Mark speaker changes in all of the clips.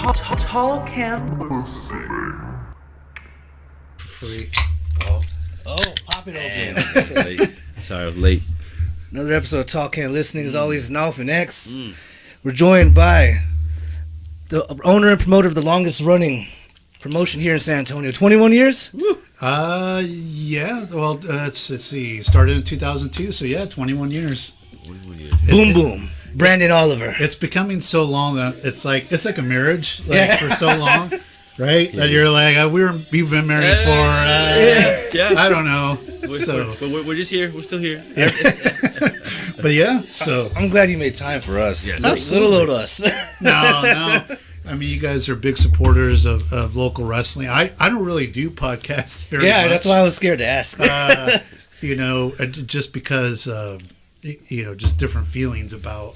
Speaker 1: Tall Can.
Speaker 2: Free.
Speaker 3: Oh, pop it open.
Speaker 4: Sorry, I was late.
Speaker 2: Another episode of Talk Can Listening is always Nalf and X. We're joined by the owner and promoter of the longest running promotion here in San Antonio. 21 years?
Speaker 3: Woo.
Speaker 5: Yeah. Well, let's see. Started in 2002, so yeah, 21 years.
Speaker 4: 21 years.
Speaker 2: Boom, boom. Brandon Oliver.
Speaker 5: It's becoming so long that it's like a marriage, for so long, right? Yeah. That you're like, we've been married for, I don't know.
Speaker 4: We're just here. We're still here.
Speaker 5: But yeah, so
Speaker 2: I'm glad you made time for us.
Speaker 4: Yes,
Speaker 2: little old us.
Speaker 5: No. I mean, you guys are big supporters of local wrestling. I don't really do podcasts very much.
Speaker 2: Yeah, that's why I was scared to ask.
Speaker 5: Just because, just different feelings about,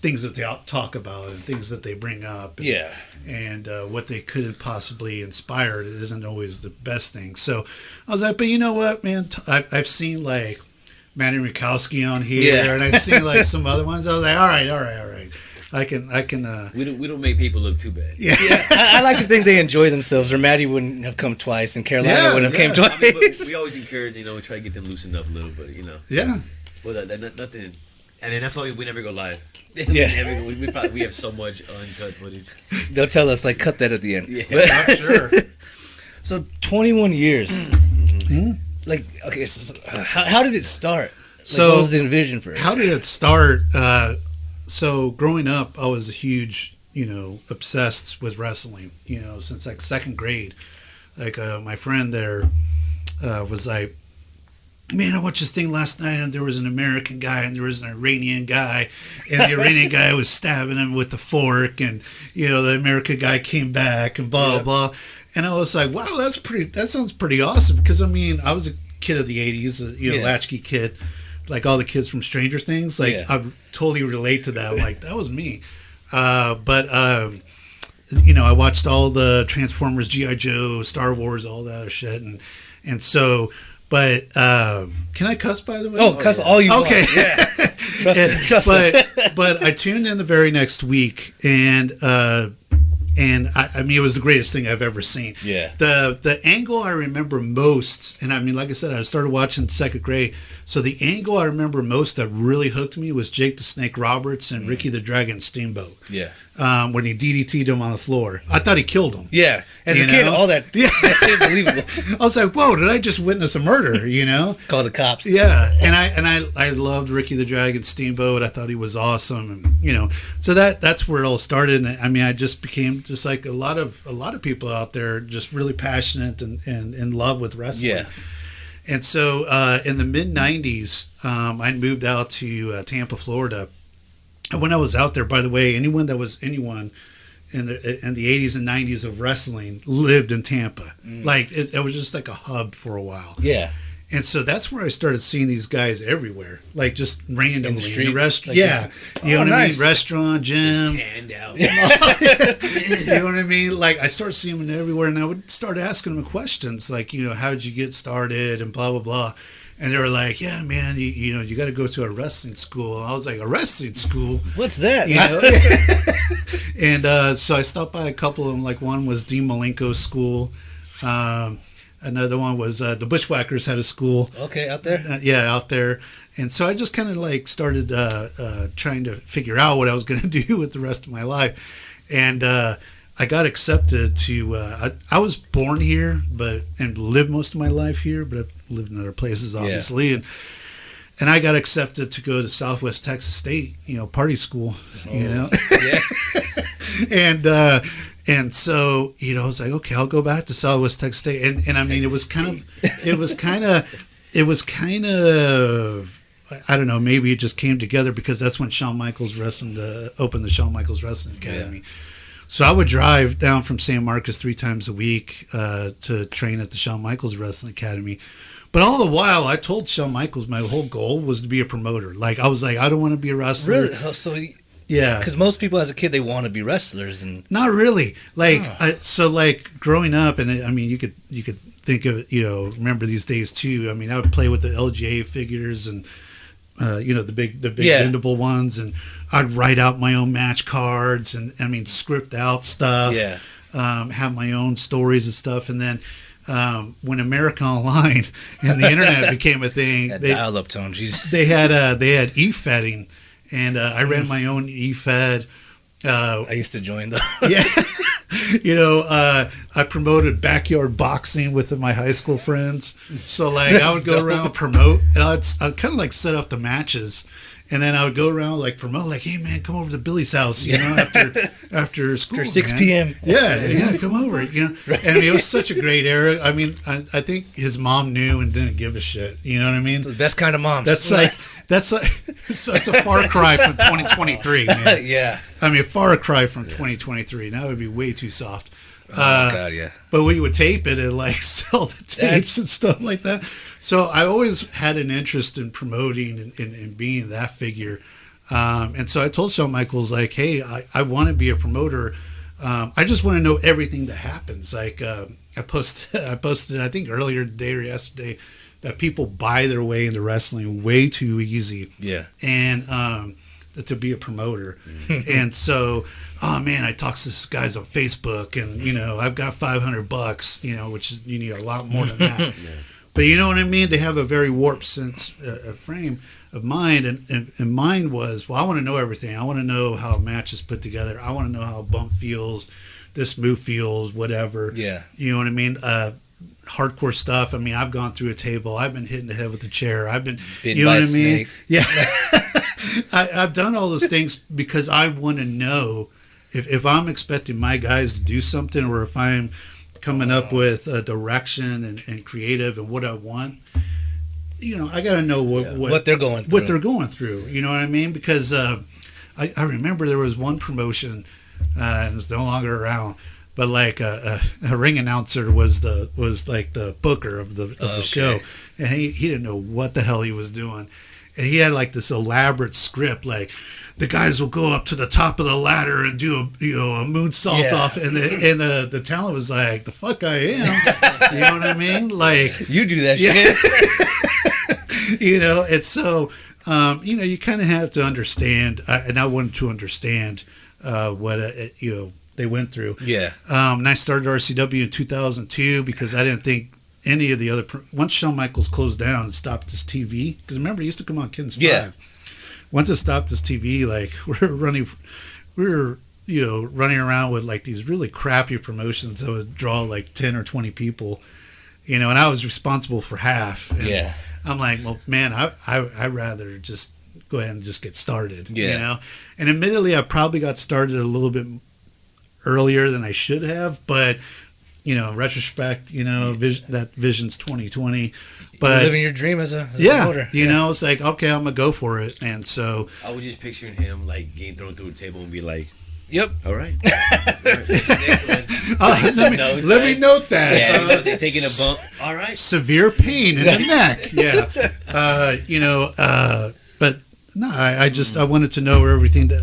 Speaker 5: things that they talk about and things that they bring up. And what they could possibly inspire. It isn't always the best thing. So I was like, but you know what, man? I've seen like Manny Rakowski on here, and I've seen like some other ones. I was like, all right. I can.
Speaker 4: We don't make people look too bad.
Speaker 2: Yeah. I like to think they enjoy themselves, or Maddie wouldn't have come twice, and Carolina wouldn't have came twice.
Speaker 4: I mean, we always encourage, we try to get them loosened up a little bit,
Speaker 5: Yeah.
Speaker 4: Well, nothing. And then that's why we never go live.
Speaker 2: Yeah.
Speaker 4: we have so much uncut footage.
Speaker 2: They'll tell us, like, cut that at the end.
Speaker 4: Yeah,
Speaker 5: I'm sure.
Speaker 2: So, 21 years. Mm-hmm. Like, okay, so how did it start? Like, what was the envision for it?
Speaker 5: How did it start? So, growing up, I was a huge, obsessed with wrestling, since like second grade. Like, my friend there was like, man, I watched this thing last night, and there was an American guy, and there was an Iranian guy, and the Iranian guy was stabbing him with the fork, and, the American guy came back, and blah, blah. And I was like, wow, that sounds pretty awesome, because, I mean, I was a kid of the 80s, latchkey kid, like all the kids from Stranger Things. Like, I totally relate to that. I'm like, that was me. But I watched all the Transformers, G.I. Joe, Star Wars, all that other shit, and so... But can I cuss, by the way?
Speaker 2: Oh, cuss all you want.
Speaker 5: Okay.
Speaker 2: Yeah. Trust us.
Speaker 5: But I tuned in the very next week, and I mean, it was the greatest thing I've ever seen.
Speaker 2: Yeah.
Speaker 5: The angle I remember most, and I mean, like I said, I started watching second grade, so the angle I remember most that really hooked me was Jake the Snake Roberts and Ricky the Dragon Steamboat.
Speaker 2: Yeah.
Speaker 5: When he DDT'd him on the floor. I thought he killed him.
Speaker 2: Yeah. As a kid, all that.
Speaker 5: Yeah.
Speaker 2: Unbelievable.
Speaker 5: I was like, whoa, did I just witness a murder,
Speaker 2: Call the cops.
Speaker 5: Yeah. And I loved Ricky the Dragon Steamboat. I thought he was awesome. And, so that's where it all started. And I mean, I just became just like a lot of people out there just really passionate and in love with wrestling.
Speaker 2: Yeah.
Speaker 5: And so in the mid-'90s, I moved out to Tampa, Florida. And when I was out there, by the way, anyone in the 80s and 90s of wrestling lived in Tampa. Like, it was just like a hub for a while.
Speaker 2: Yeah.
Speaker 5: And so that's where I started seeing these guys everywhere, like just randomly
Speaker 2: in the street,
Speaker 5: in a restaurant.
Speaker 2: Like
Speaker 5: You know what I mean? Restaurant, gym.
Speaker 4: Just tanned out.
Speaker 5: You know what I mean? Like, I started seeing them everywhere, and I would start asking them questions, like, how did you get started, and blah blah blah. And they were like, yeah, man, you got to go to a wrestling school. And I was like, a wrestling school?
Speaker 2: What's that?
Speaker 5: And so I stopped by a couple of them. Like, one was Dean Malenko's school. Another one was the Bushwhackers had a school.
Speaker 2: Okay, out there?
Speaker 5: Out there. And so I just kind of like started trying to figure out what I was going to do with the rest of my life. And I got accepted to, I was born here and lived most of my life here, but I've lived in other places, obviously. Yeah. And I got accepted to go to Southwest Texas State, party school, Yeah. And so, I was like, okay, I'll go back to Southwest Texas State. And I mean, it was kind of, I don't know, maybe it just came together because that's when Shawn Michaels opened the Shawn Michaels Wrestling Academy. Yeah. So I would drive down from San Marcos 3 times a week to train at the Shawn Michaels Wrestling Academy. But all the while, I told Shawn Michaels my whole goal was to be a promoter. Like, I was like, I don't want to be a wrestler.
Speaker 2: Really? So yeah. Because most people as a kid, they want to be wrestlers. And
Speaker 5: not really. Like, growing up, and I mean, you could think of, remember these days too. I mean, I would play with the LGA figures and the big bendable ones, and I'd write out my own match cards and script out stuff.
Speaker 2: Yeah.
Speaker 5: Have my own stories and stuff, and then when America Online and the internet became a thing,
Speaker 2: That dial-up tone, Jesus.
Speaker 5: they had e-fedding, and I ran my own e-fed.
Speaker 2: I used to join though.
Speaker 5: Yeah. I promoted backyard boxing with my high school friends. So like I would go around promote, and I'd kind of like set up the matches, and then I would go around like promote, like, hey man, come over to Billy's house, after school,
Speaker 2: After 6
Speaker 5: man.
Speaker 2: p.m.
Speaker 5: Yeah, come over, And it was such a great era. I mean, I think his mom knew and didn't give a shit. You know what I mean?
Speaker 2: The best kind of moms.
Speaker 5: That's a far cry from 2023, man.
Speaker 2: Yeah.
Speaker 5: I mean, a far cry from 2023. Now it would be way too soft.
Speaker 2: Oh God, yeah.
Speaker 5: But we would tape it and like sell the tapes and stuff like that. So I always had an interest in promoting and being that figure. And so I told Shawn Michaels, like, hey, I want to be a promoter. I just want to know everything that happens. Like I posted, I think earlier today or yesterday, that people buy their way into wrestling way too easy.
Speaker 2: Yeah.
Speaker 5: And to be a promoter. And so, oh man, I talk to these guys on Facebook, and I've got $500, which is, you need a lot more than that. Yeah. But you know what I mean? They have a very warped sense, frame of mind, and mine was, well, I want to know everything. I want to know how a match is put together. I want to know how a bump feels, this move feels, whatever.
Speaker 2: Yeah.
Speaker 5: You know what I mean? Hardcore stuff. I mean, I've gone through a table. I've been hit in the head with a chair. I've been,
Speaker 2: bitten by a snake.
Speaker 5: Yeah. I've done all those things because I want to know if I'm expecting my guys to do something, or if I'm coming up with a direction and creative and what I want. I got to know what
Speaker 2: they're going through.
Speaker 5: What they're going through. You know what I mean? Because I remember there was one promotion, and it's no longer around. But like a ring announcer was like the booker of the show, and he didn't know what the hell he was doing, and he had like this elaborate script, like the guys will go up to the top of the ladder and do a moonsault off, and the talent was like, the fuck I am, you know what I mean? Like
Speaker 2: you do that shit,
Speaker 5: and so you kind of have to understand, and I wanted to understand what they went through.
Speaker 2: Yeah.
Speaker 5: And I started RCW in 2002 because I didn't think any of the other... Once Shawn Michaels closed down and stopped his TV, because remember, he used to come on Kins 5. Once it stopped his TV, like, we were running around with, like, these really crappy promotions that would draw, like, 10 or 20 people, and I was responsible for half. And I'm like, well, man, I'd rather just go ahead and just get started, And admittedly, I probably got started a little bit earlier than I should have, but in retrospect, that vision's 2020. But
Speaker 2: you're living your dream as a promoter.
Speaker 5: It's like, okay, I'm gonna go for it. And so
Speaker 4: I was just picturing him like getting thrown through a table and be like,
Speaker 2: "Yep,
Speaker 4: all right, next one."
Speaker 5: Let me note that.
Speaker 4: Yeah, they're taking a bump. All right,
Speaker 5: severe pain in the neck. Yeah, but. No, I wanted to know everything that,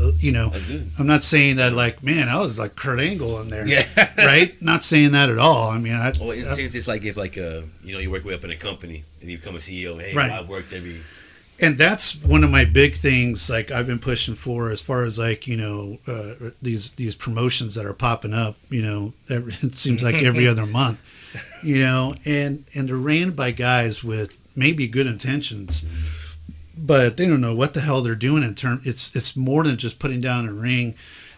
Speaker 5: I'm not saying that like, man, I was like Kurt Angle in there. Yeah. Right? Not saying that at all. I mean,
Speaker 4: in a sense, it's like if like, you work way up in a company and you become a CEO, hey,
Speaker 5: right.
Speaker 4: I've worked every...
Speaker 5: And that's one of my big things, like I've been pushing for as far as like, these promotions that are popping up, it seems like every other month, and they're ran by guys with maybe good intentions. But they don't know what the hell they're doing it's more than just putting down a ring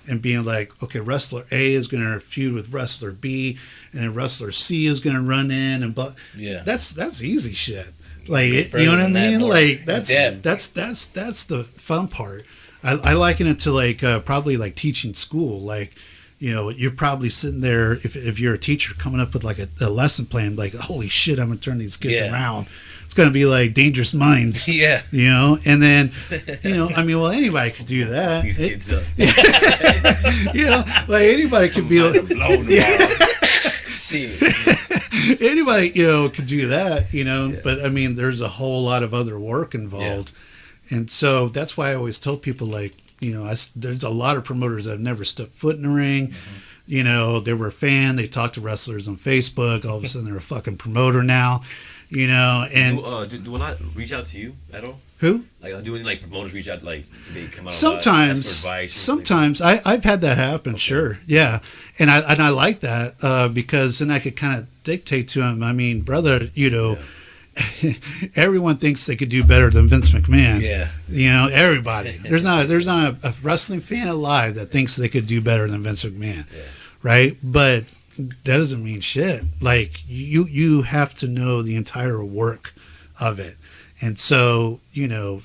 Speaker 5: and being like, okay, wrestler A is going to feud with wrestler B, and then wrestler C is going to run in, and that's easy shit. Like, you know what I mean? Like that's the fun part. I liken it to like probably like teaching school. Like, you're probably sitting there if you're a teacher coming up with like a lesson plan, like, holy shit, I'm gonna turn these kids around. It's going to be like Dangerous Minds. Yeah. And then, well, anybody could do that.
Speaker 4: These kids up.
Speaker 5: Like anybody could be
Speaker 4: blown See.
Speaker 5: Anybody, could do that, but I mean, there's a whole lot of other work involved. Yeah. And so that's why I always tell people, like, there's a lot of promoters that have never stepped foot in the ring. Mm-hmm. They were a fan. They talked to wrestlers on Facebook. All of a sudden, they're a fucking promoter now. And
Speaker 4: do a lot reach out to you at all?
Speaker 5: Who?
Speaker 4: Like, do any like promoters reach out? Like, do they come out?
Speaker 5: Sometimes,
Speaker 4: ask for advice or
Speaker 5: sometimes I've had that happen.
Speaker 4: Okay.
Speaker 5: Sure, yeah, and I like that because then I could kind of dictate to him. I mean, brother, you know, everyone thinks they could do better than Vince McMahon.
Speaker 2: Yeah.
Speaker 5: You know, everybody. There's not a wrestling fan alive that thinks they could do better than Vince McMahon, right? But that doesn't mean shit. Like you have to know the entire work of it, and so you know.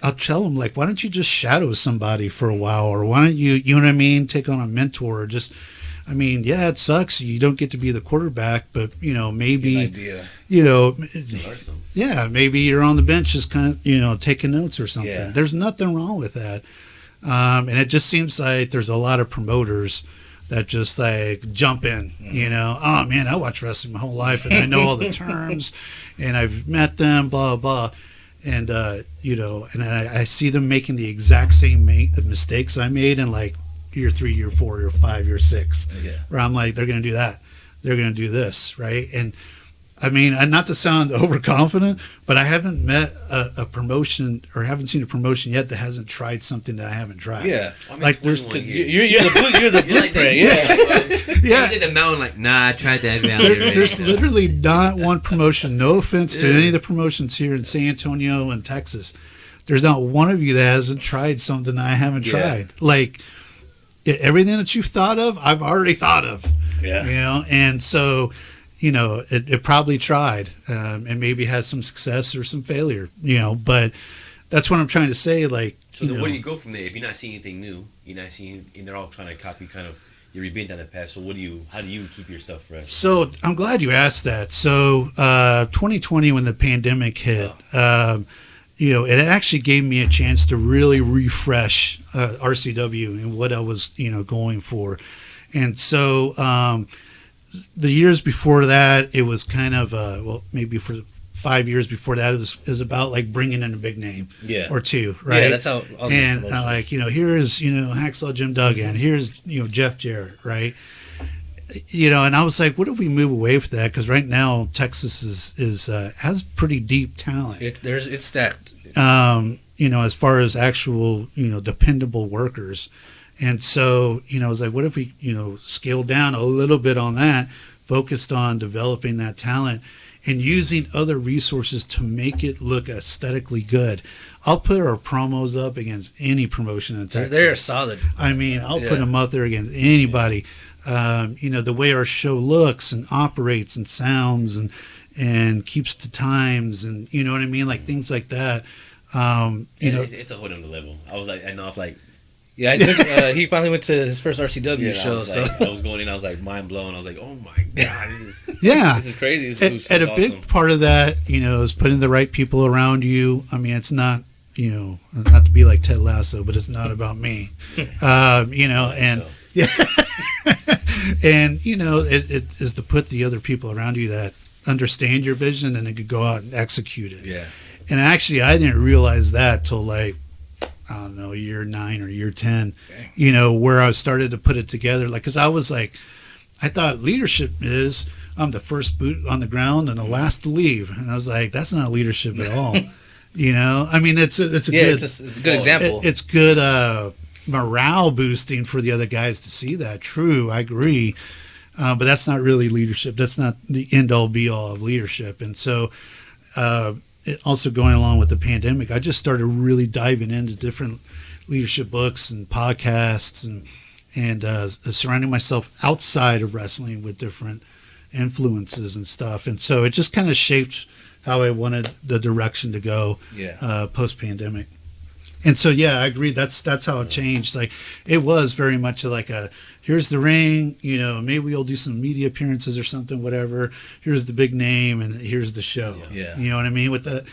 Speaker 5: I'll tell them, like, why don't you just shadow somebody for a while, or why don't you know what I mean, take on a mentor, or just, I mean, yeah, it sucks you don't get to be the quarterback, but you know, maybe, you know, yeah, maybe you're on the bench just kind of, you know, taking notes or something.
Speaker 2: Yeah.
Speaker 5: There's nothing wrong with that, and it just seems like there's a lot of promoters that just like jump in, you know, oh man, I watch wrestling my whole life and I know all the terms and I've met them, blah blah. And you know, and I see them making the exact same mistakes I made in like year 3, year 4, year 5, year 6.
Speaker 2: Yeah.
Speaker 5: Where I'm like, they're going to do that, they're going to do this, right? And I mean, not to sound overconfident, but I haven't met a promotion or haven't seen a promotion yet that hasn't tried something that I haven't tried.
Speaker 2: Yeah,
Speaker 5: like there's
Speaker 2: you're the blueprint.
Speaker 5: yeah.
Speaker 4: Like the mountain, like, nah, I tried that.
Speaker 5: There's literally not one promotion. No offense to any of the promotions here in San Antonio and Texas. There's not one of you that hasn't tried something I haven't tried. Like everything that you've thought of, I've already thought of.
Speaker 2: Yeah.
Speaker 5: You know, and so, you know, it probably tried and maybe has some success or some failure, you know, but that's what I'm trying to say. Like,
Speaker 4: so then where do you go from there? If you're not seeing anything new, you're not seeing, and they're all trying to copy kind of, you've been down that path. So how do you keep your stuff fresh?
Speaker 5: So I'm glad you asked that. So 2020, when the pandemic hit, you know, it actually gave me a chance to really refresh RCW and what I was, you know, going for. And so the years before that, it was kind of, well, maybe for 5 years before that, it was about like bringing in a big name or two, right?
Speaker 2: Yeah, that's how all these
Speaker 5: and
Speaker 2: promotions.
Speaker 5: like, you know, here's, you know, Hacksaw Jim Duggan, here's, you know, Jeff Jarrett, right? You know, and I was like, what if we move away from that? Because right now Texas is has pretty deep talent.
Speaker 2: It's stacked.
Speaker 5: You know, as far as actual, you know, dependable workers. And so, you know, I was like, what if we, you know, scale down a little bit on that, focused on developing that talent and using other resources to make it look aesthetically good. I'll put our promos up against any promotion in Texas.
Speaker 2: They're solid.
Speaker 5: I mean, I'll put them up there against anybody. You know, the way our show looks and operates and sounds and keeps to times and, you know what I mean? Like things like that. You know,
Speaker 4: it's a whole other level. I was like,
Speaker 2: yeah, I took, he finally went to his first RCW show.
Speaker 4: I was going in, I was like mind blown. I was like, oh my god, this is crazy.
Speaker 5: And a big part of that, you know, is putting the right people around you. I mean, it's not, you know, not to be like Ted Lasso, but it's not about me. You know, and and you know, it is to put the other people around you that understand your vision and they could go out and execute it.
Speaker 2: Yeah.
Speaker 5: And actually, I didn't realize that till like, I don't know, year 9 or year 10, you know, where I started to put it together. Like, because I was like, I thought leadership is I'm the first boot on the ground and the last to leave. And I was like, that's not leadership at all. You know, I mean, it's a
Speaker 2: good example.
Speaker 5: It's good morale boosting for the other guys to see that. True, I agree. But that's not really leadership. That's not the end all be all of leadership. And so, also going along with the pandemic, I just started really diving into different leadership books and podcasts and surrounding myself outside of wrestling with different influences and stuff. And so it just kind of shaped how I wanted the direction to go post-pandemic. And so, yeah, I agree. That's how it changed. Like, it was very much like here's the ring, you know, maybe we'll do some media appearances or something, whatever. Here's the big name and here's the show.
Speaker 2: Yeah.
Speaker 5: You know what I mean? With that.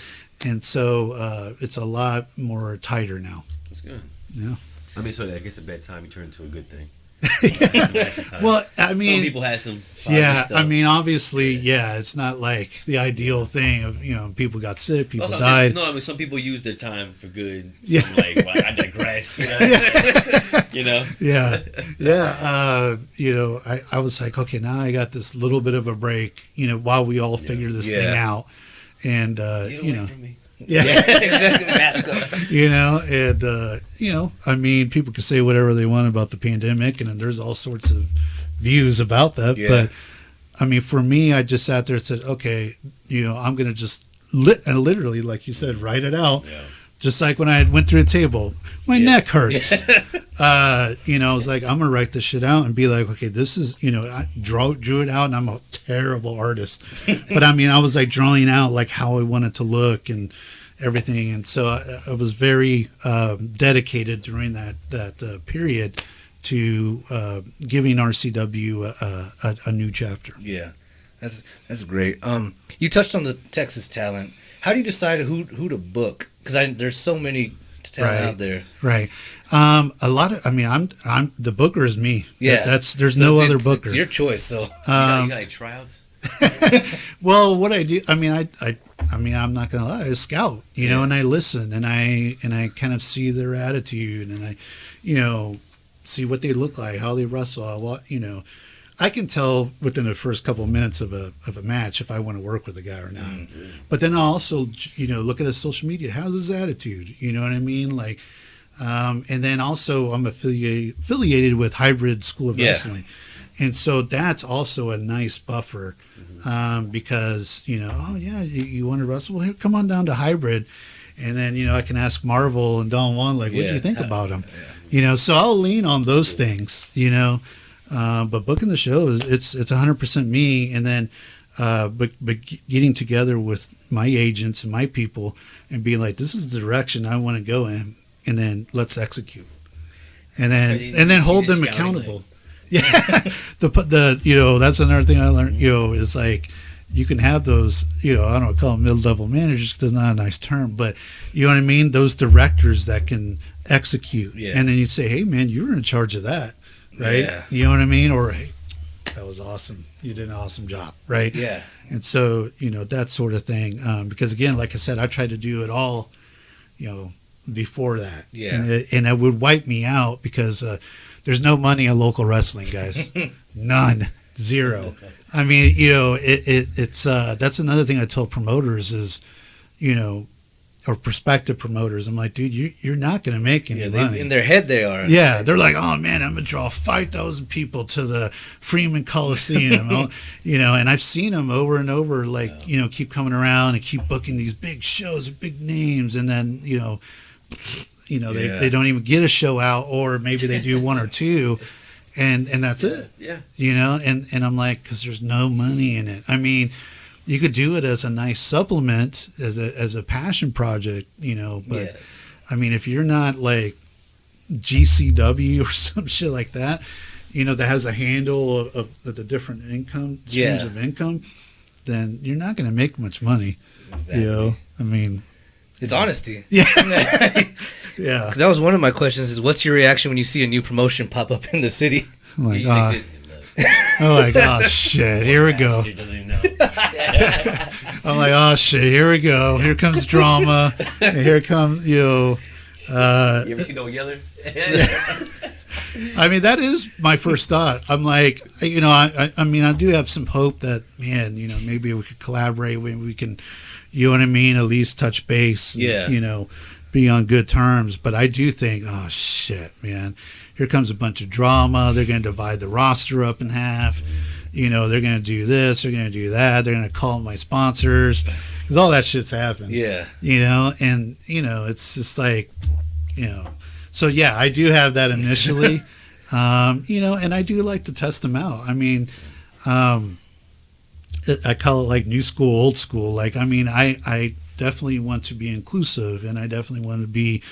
Speaker 5: And so it's a lot more tighter now.
Speaker 4: That's good.
Speaker 5: Yeah.
Speaker 4: I mean, so I guess at bedtime you turn into a good thing.
Speaker 5: Well, I mean,
Speaker 4: some people had some.
Speaker 5: Yeah, I mean, obviously, it's not like the ideal thing of, you know, people got sick, people died.
Speaker 4: No, I mean, some people use their time for good.
Speaker 5: Yeah.
Speaker 4: Like, well, I digressed. You know. You know.
Speaker 5: Yeah. You know, I was like, okay, now I got this little bit of a break, you know, while we all figure this thing out, and
Speaker 4: Get away
Speaker 5: you know.
Speaker 4: from me.
Speaker 5: Yeah,
Speaker 2: exactly. Mask up.
Speaker 5: you know, and you know, I mean, people can say whatever they want about the pandemic, and there's all sorts of views about that.
Speaker 2: Yeah.
Speaker 5: But I mean, for me, I just sat there and said, okay, you know, I'm gonna just literally, like you said, write it out.
Speaker 4: Yeah.
Speaker 5: Just like when I went through a table, my neck hurts. You know, I was like, I'm gonna write this shit out and be like, okay, this is, you know, I drew it out, and I'm a terrible artist, but I mean, I was like drawing out like how I wanted to look and everything, and so I was very dedicated during that period to giving RCW a new chapter.
Speaker 2: Yeah, that's great. You touched on the Texas talent. How do you decide who to book? Because there's so many talent out there.
Speaker 5: Right. A lot of. I mean, I'm the booker is me.
Speaker 2: Yeah.
Speaker 5: There's no other booker.
Speaker 2: It's your choice. So
Speaker 4: You got any tryouts?
Speaker 5: well, what I do, I mean, I mean, I'm not gonna lie, I scout, you know, and I listen, and I kind of see their attitude, and I, you know, see what they look like, how they wrestle, you know, I can tell within the first couple of minutes of a match if I want to work with a guy or not. Mm-hmm. But then I'll also, you know, look at his social media. How's his attitude? You know what I mean? Like, and then also I'm affiliated with Hybrid School of Wrestling. And so that's also a nice buffer because, you know, oh, yeah, you want to wrestle? Well, here, come on down to Hybrid. And then, you know, I can ask Marvel and Don Juan, like, what do you think about him? Yeah. You know, so I'll lean on those things, you know. But booking the show it's 100% me, and then but getting together with my agents and my people and being like, this is the direction I want to go in, and then let's execute, and then hold them accountable. Yeah, the you know, that's another thing I learned. You know, is like you can have those, you know, I don't call them mid-level managers because it's not a nice term, but you know what I mean. Those directors that can execute, and then you say, hey man, you were in charge of that. Right? Yeah. You know what I mean? Or, hey, that was awesome. You did an awesome job. Right?
Speaker 2: Yeah.
Speaker 5: And so, you know, that sort of thing. Because, again, like I said, I tried to do it all, you know, before that.
Speaker 2: Yeah.
Speaker 5: And it would wipe me out because there's no money in local wrestling, guys. None. Zero. I mean, you know, it's that's another thing I tell promoters is, you know, or prospective promoters. I'm like, dude, you're not going to make any money.
Speaker 2: In their head, they are.
Speaker 5: Yeah, they're like, oh man, I'm gonna draw 5,000 people to the Freeman Coliseum, you know. And I've seen them over and over, like, you know, keep coming around and keep booking these big shows, big names, and then you know, they don't even get a show out, or maybe they do one or two, and that's it. Yeah, you know, and I'm like, because there's no money in it. I mean, you could do it as a nice supplement, as a passion project, you know. But I mean, if you're not like GCW or some shit like that, you know, that has a handle of the different income streams of income, then you're not going to make much money. Exactly. You know, I mean,
Speaker 2: it's honesty.
Speaker 5: Yeah.
Speaker 2: Yeah. Because that was one of my questions: is what's your reaction when you see a new promotion pop up in the city?
Speaker 5: Oh my god. Oh my gosh, shit, here we go. I'm like, oh shit, here we go. Here comes drama. And here comes, you know.
Speaker 4: You ever see No Yeller?
Speaker 5: I mean, that is my first thought. I'm like, you know, I mean, I do have some hope that, man, you know, maybe we could collaborate. We can, you know what I mean, at least touch base. And, you know, be on good terms. But I do think, oh shit, man. Here comes a bunch of drama. They're going to divide the roster up in half. You know, they're going to do this. They're going to do that. They're going to call my sponsors. Because all that shit's happened. Yeah. You know, and, you know, it's just like, you know. So, yeah, I do have that initially. You know, and I do like to test them out. I mean, I call it like new school, old school. Like, I mean, I definitely want to be inclusive, and I definitely want to be,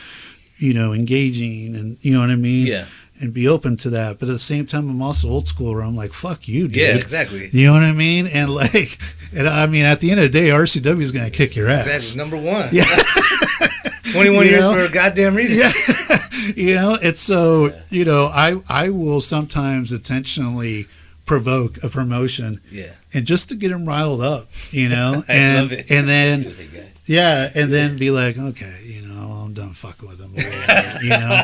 Speaker 5: you know, engaging, and you know what I mean? Yeah. And be open to that. But at the same time, I'm also old school where I'm like, fuck you, dude.
Speaker 2: Yeah, exactly.
Speaker 5: You know what I mean? And like, and I mean, at the end of the day, RCW is going to kick your ass.
Speaker 2: Exactly. Number one. Yeah. 21 years for a goddamn reason.
Speaker 5: Yeah. You know, it's so, you know, I will sometimes intentionally provoke a promotion. Yeah. And just to get them riled up, you know?
Speaker 2: I love it.
Speaker 5: And then, then be like, okay, you know, I'm done fucking with them. You know?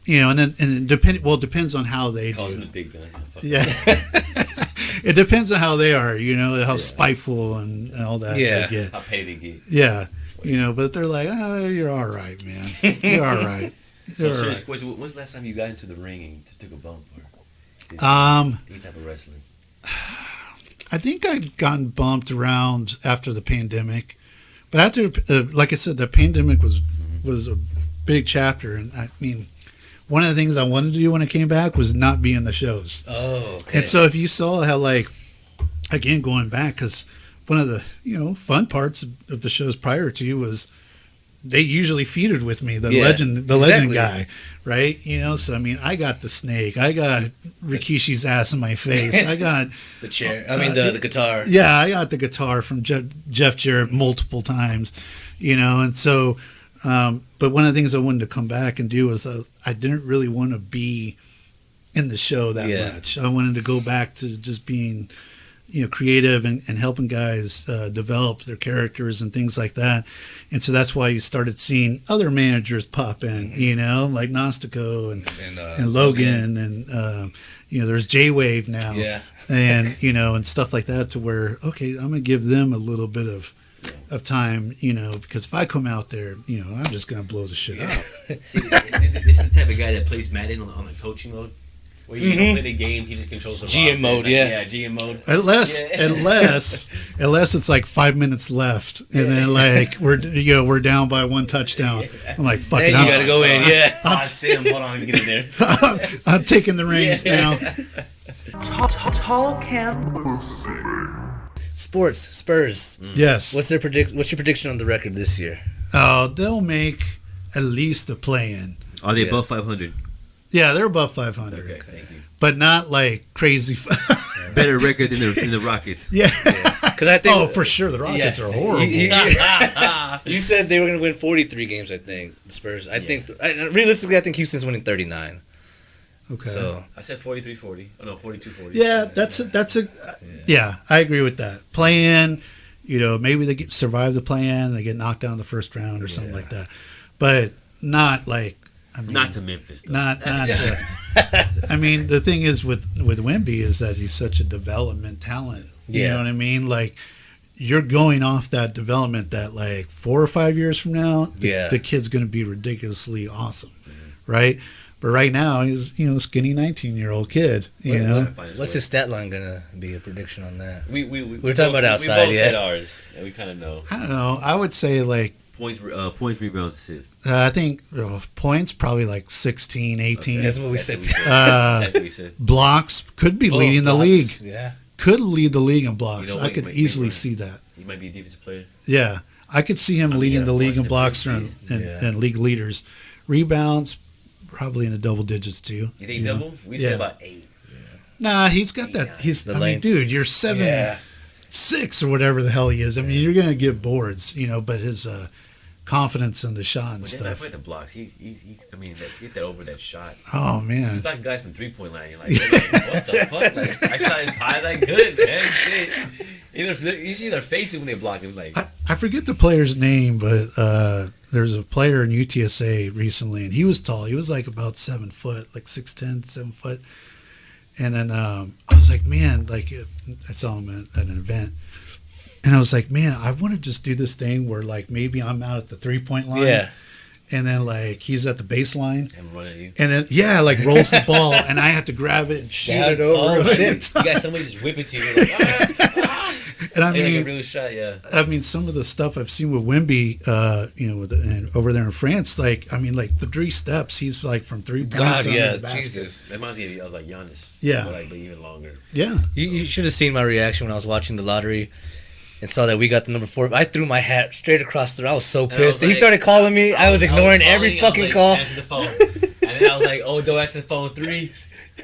Speaker 5: You know, and then depends on how they
Speaker 4: calls them the big guns.
Speaker 5: Yeah. It depends on how they are, how spiteful and all that
Speaker 2: Yeah.
Speaker 5: they get.
Speaker 4: How petty they get.
Speaker 5: Yeah, but they're like, oh, you're all right, man. You're all right.
Speaker 4: So,
Speaker 5: You're all
Speaker 4: serious
Speaker 5: right.
Speaker 4: question: when's the last time you got into the ring and took a bump or did any type of wrestling?
Speaker 5: I think I'd gotten bumped around after the pandemic, but after, like I said, the pandemic was a big chapter, and I mean, one of the things I wanted to do when I came back was not be in the shows.
Speaker 2: Oh, okay.
Speaker 5: And so if you saw how, like, again, going back, because one of the fun parts of the shows prior to was they usually feuded with me, the legend guy, right? So I mean, I got the snake, I got Rikishi's ass in my face, I got
Speaker 2: the chair. I mean, the guitar.
Speaker 5: Yeah, I got the guitar from Jeff Jarrett multiple times, and so. But one of the things I wanted to come back and do was I didn't really want to be in the show that much. I wanted to go back to just being, creative and helping guys develop their characters and things like that. And so that's why you started seeing other managers pop in, like Nostico and Logan and there's J-Wave now.
Speaker 2: Yeah.
Speaker 5: And, and stuff like that, to where, okay, I'm going to give them a little bit of time, because if I come out there, I'm just going to blow the shit up.
Speaker 4: See, this is the type of guy that plays Madden on the coaching mode. Where you don't play the game, he just controls the
Speaker 2: GM
Speaker 4: roster.
Speaker 2: mode,
Speaker 4: Yeah, GM mode.
Speaker 5: Unless it's like 5 minutes left, and then like we're down by one touchdown. I'm like, fuck it,
Speaker 2: you gotta go in,
Speaker 4: Sam, hold on, get in there.
Speaker 5: I'm taking the reins now.
Speaker 1: Tall Camp.
Speaker 2: Sports, Spurs.
Speaker 5: Yes.
Speaker 2: What's your prediction on the record this year?
Speaker 5: They'll make at least a play-in.
Speaker 4: Are they above 500?
Speaker 5: Yeah, they're above 500.
Speaker 4: Okay, thank you.
Speaker 5: But not like crazy.
Speaker 4: Better record than the Rockets.
Speaker 5: Yeah.
Speaker 2: Because I think
Speaker 5: for sure, the Rockets are horrible.
Speaker 2: You said they were going to win 43 games. I think the Spurs. Realistically, I think Houston's winning 39.
Speaker 5: Okay.
Speaker 2: So
Speaker 4: I said 43-40. Oh no, 42-40.
Speaker 5: Yeah, that's a. Yeah, I agree with that. Play in, maybe they survive the play in, they get knocked down in the first round or something like that, but not like. I mean,
Speaker 4: not to Memphis, though.
Speaker 5: Not. I mean, the thing is with Wemby is that he's such a development talent. You know what I mean? Like, you're going off that development that like 4 or 5 years from now, the kid's going to be ridiculously awesome, right? But right now, he's skinny 19-year-old kid.
Speaker 2: What's his stat line gonna be? A prediction on that?
Speaker 4: We're
Speaker 2: talking about outside.
Speaker 4: We both said ours, and we kind of know.
Speaker 5: I don't know. I would say like
Speaker 4: points, rebounds, assists.
Speaker 5: I think points probably like 16, 18.
Speaker 2: Okay. That's what we said.
Speaker 5: Blocks could be leading the league.
Speaker 2: Yeah,
Speaker 5: could lead the league in blocks. I could easily see that.
Speaker 4: He might be a defensive player.
Speaker 5: Yeah, I could see him leading the league in blocks and league leaders. Rebounds. Probably in the double digits too.
Speaker 4: You think double? We said about 8.
Speaker 5: Nah, he's got that. Dude, you're 7'6" or whatever the hell he is. I mean, you're gonna get boards, but his confidence in the shot and stuff.
Speaker 4: Definitely the blocks. He get that over that shot.
Speaker 5: Oh man,
Speaker 4: he's like guys from 3-point line. You're like, what the fuck? Like, I shot as high, like good, man. Shit. You see their faces when they block him. Like,
Speaker 5: I forget the player's name, but there's a player in UTSA recently, and he was tall. He was like about 7 foot, like 6'10", 7 foot. And then I was like, man, like I saw him at an event, and I was like, man, I want to just do this thing where like maybe I'm out at the 3-point line, and then like he's at the baseline
Speaker 4: and run at you,
Speaker 5: and then like rolls the ball, and I have to grab it and shoot it over.
Speaker 2: Oh shit!
Speaker 4: You got somebody just whip it to you. Like,
Speaker 5: And I mean,
Speaker 4: like a real shot,
Speaker 5: I mean, some of the stuff I've seen with Wemby, and over there in France, like, I mean, like the 3 steps, he's like from 3-point to the basket.
Speaker 2: Jesus.
Speaker 4: That reminds me of, I was like Giannis.
Speaker 5: Yeah.
Speaker 4: But even longer.
Speaker 5: Yeah.
Speaker 2: You should have seen my reaction when I was watching the lottery and saw that we got the number 4. I threw my hat straight across the room. I was so pissed. He started calling me. I was ignoring every fucking call.
Speaker 4: Answer the phone. And then I was like, oh, don't answer the phone. 3,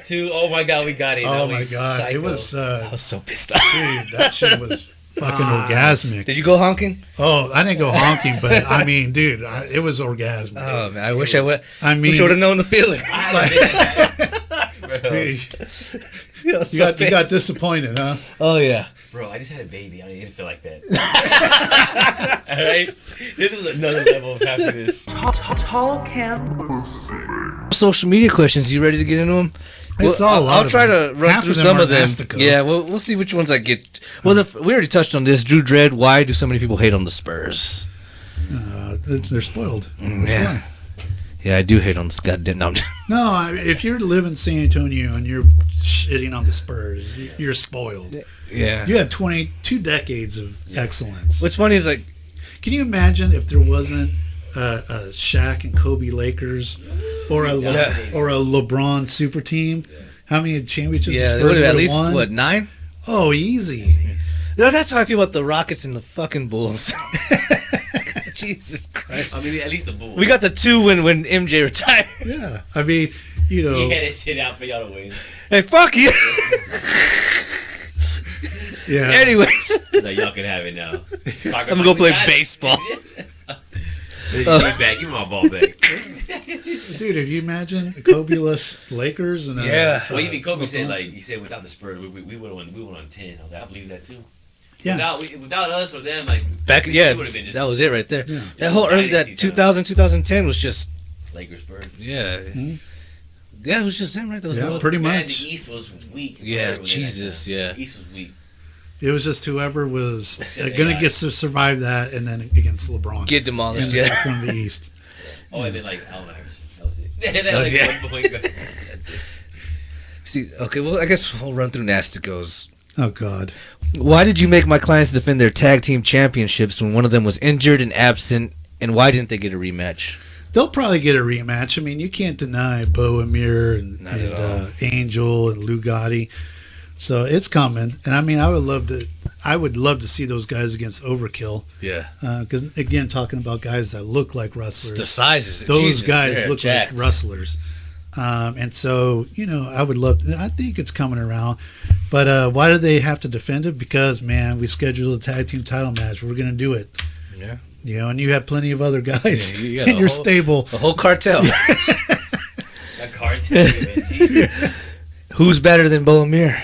Speaker 4: 2, oh my God, we got it.
Speaker 5: Oh my God. Psycho. It was,
Speaker 2: I was so pissed off.
Speaker 5: Dude, that shit was fucking orgasmic.
Speaker 2: Did you go honking?
Speaker 5: Oh, I didn't go honking, but I mean, dude, it was orgasmic.
Speaker 2: Oh man, I wish I would.
Speaker 5: I mean,
Speaker 2: wish I would have known the feeling.
Speaker 5: You got disappointed, huh?
Speaker 2: Oh yeah.
Speaker 4: Bro, I just had a baby. I didn't feel like that. All right, this was another level of happiness.
Speaker 1: Tall Camp.
Speaker 2: Social media questions. You ready to get into them?
Speaker 5: I saw a lot.
Speaker 2: I'll try to run
Speaker 5: Half
Speaker 2: through
Speaker 5: of them
Speaker 2: some
Speaker 5: are
Speaker 2: of them.
Speaker 5: Mastico.
Speaker 2: Yeah, we'll see which ones I get. Well, we already touched on this. Drew Dredd. Why do so many people hate on the Spurs?
Speaker 5: They're spoiled. That's
Speaker 2: Yeah.
Speaker 5: why.
Speaker 2: Yeah, I do hate on this goddamn. No,
Speaker 5: If you're living in San Antonio and you're shitting on the Spurs, you're spoiled.
Speaker 2: yeah.
Speaker 5: You had 22 decades of excellence.
Speaker 2: What's funny is like,
Speaker 5: Can you imagine if there wasn't a Shaq and Kobe Lakers or a LeBron super team? How many championships the
Speaker 2: yeah,
Speaker 5: Spurs
Speaker 2: what,
Speaker 5: would
Speaker 2: at
Speaker 5: have
Speaker 2: least
Speaker 5: won?
Speaker 2: what 9?
Speaker 5: Oh, easy.
Speaker 2: That's how I feel about the Rockets and the fucking Bulls. Jesus Christ.
Speaker 4: I mean, at least the Bulls.
Speaker 2: We got the 2 when MJ retired.
Speaker 5: Yeah, I mean,
Speaker 4: He had to sit out for y'all to win.
Speaker 2: Hey, fuck you.
Speaker 5: Yeah.
Speaker 2: Anyways,
Speaker 4: Like, y'all can have it now.
Speaker 2: I'm gonna go play baseball.
Speaker 4: Give me back. Give me my ball back.
Speaker 5: Dude, if you imagine a Kobe-less Lakers and
Speaker 4: Well, even Kobe said, like, he said, without the Spurs, we would have won. We won on 10. I was like, I believe that too.
Speaker 5: Yeah.
Speaker 4: Without us or them, like
Speaker 2: Back,
Speaker 4: it
Speaker 2: yeah,
Speaker 4: would have been just
Speaker 2: that was it right there.
Speaker 5: Yeah.
Speaker 2: That whole early, that 2000, 2010 was just,
Speaker 4: Lakers Spurs.
Speaker 2: yeah.
Speaker 5: Mhm.
Speaker 2: Yeah, it was just them, right? That was
Speaker 5: Yeah,
Speaker 2: all-
Speaker 5: pretty
Speaker 4: Man,
Speaker 5: much.
Speaker 4: the East was weak.
Speaker 2: Yeah,
Speaker 4: for
Speaker 2: Jesus,
Speaker 4: that time.
Speaker 2: yeah.
Speaker 4: The East was weak.
Speaker 5: It was just whoever was
Speaker 4: Except
Speaker 5: going to
Speaker 4: AI.
Speaker 5: get to survive that, and then against LeBron.
Speaker 2: Get demolished,
Speaker 5: And
Speaker 2: yeah.
Speaker 5: from the East.
Speaker 4: Oh, and then, like, Allen Iverson. That was it. that
Speaker 2: was-
Speaker 4: was
Speaker 2: yeah.
Speaker 4: one point guard. That's it.
Speaker 2: See, okay, well, I guess we'll run through Nasticos.
Speaker 5: Oh, God.
Speaker 2: Why did you make my clients defend their tag team championships when one of them was injured and absent, and why didn't they get a rematch?
Speaker 5: They'll probably get a rematch. I mean, you can't deny Bo Amir
Speaker 2: Not at all.
Speaker 5: Angel and Lou Gotti. So it's coming. And I mean, I would love to see those guys against Overkill.
Speaker 2: Yeah.
Speaker 5: Because, again, talking about guys that look like wrestlers.
Speaker 2: The sizes.
Speaker 5: Those
Speaker 2: Jesus,
Speaker 5: guys
Speaker 2: they're
Speaker 5: look
Speaker 2: jacked.
Speaker 5: like wrestlers. And so, I would love – I think it's coming around. But why do they have to defend it? Because, man, we scheduled a tag team title match. We're going to do it.
Speaker 2: Yeah.
Speaker 5: And you have plenty of other guys
Speaker 2: Yeah, you got
Speaker 5: in
Speaker 2: a
Speaker 5: your
Speaker 2: whole-
Speaker 5: stable.
Speaker 2: The whole cartel.
Speaker 4: That cartel, man. Jesus.
Speaker 2: Who's better than Bo Amir?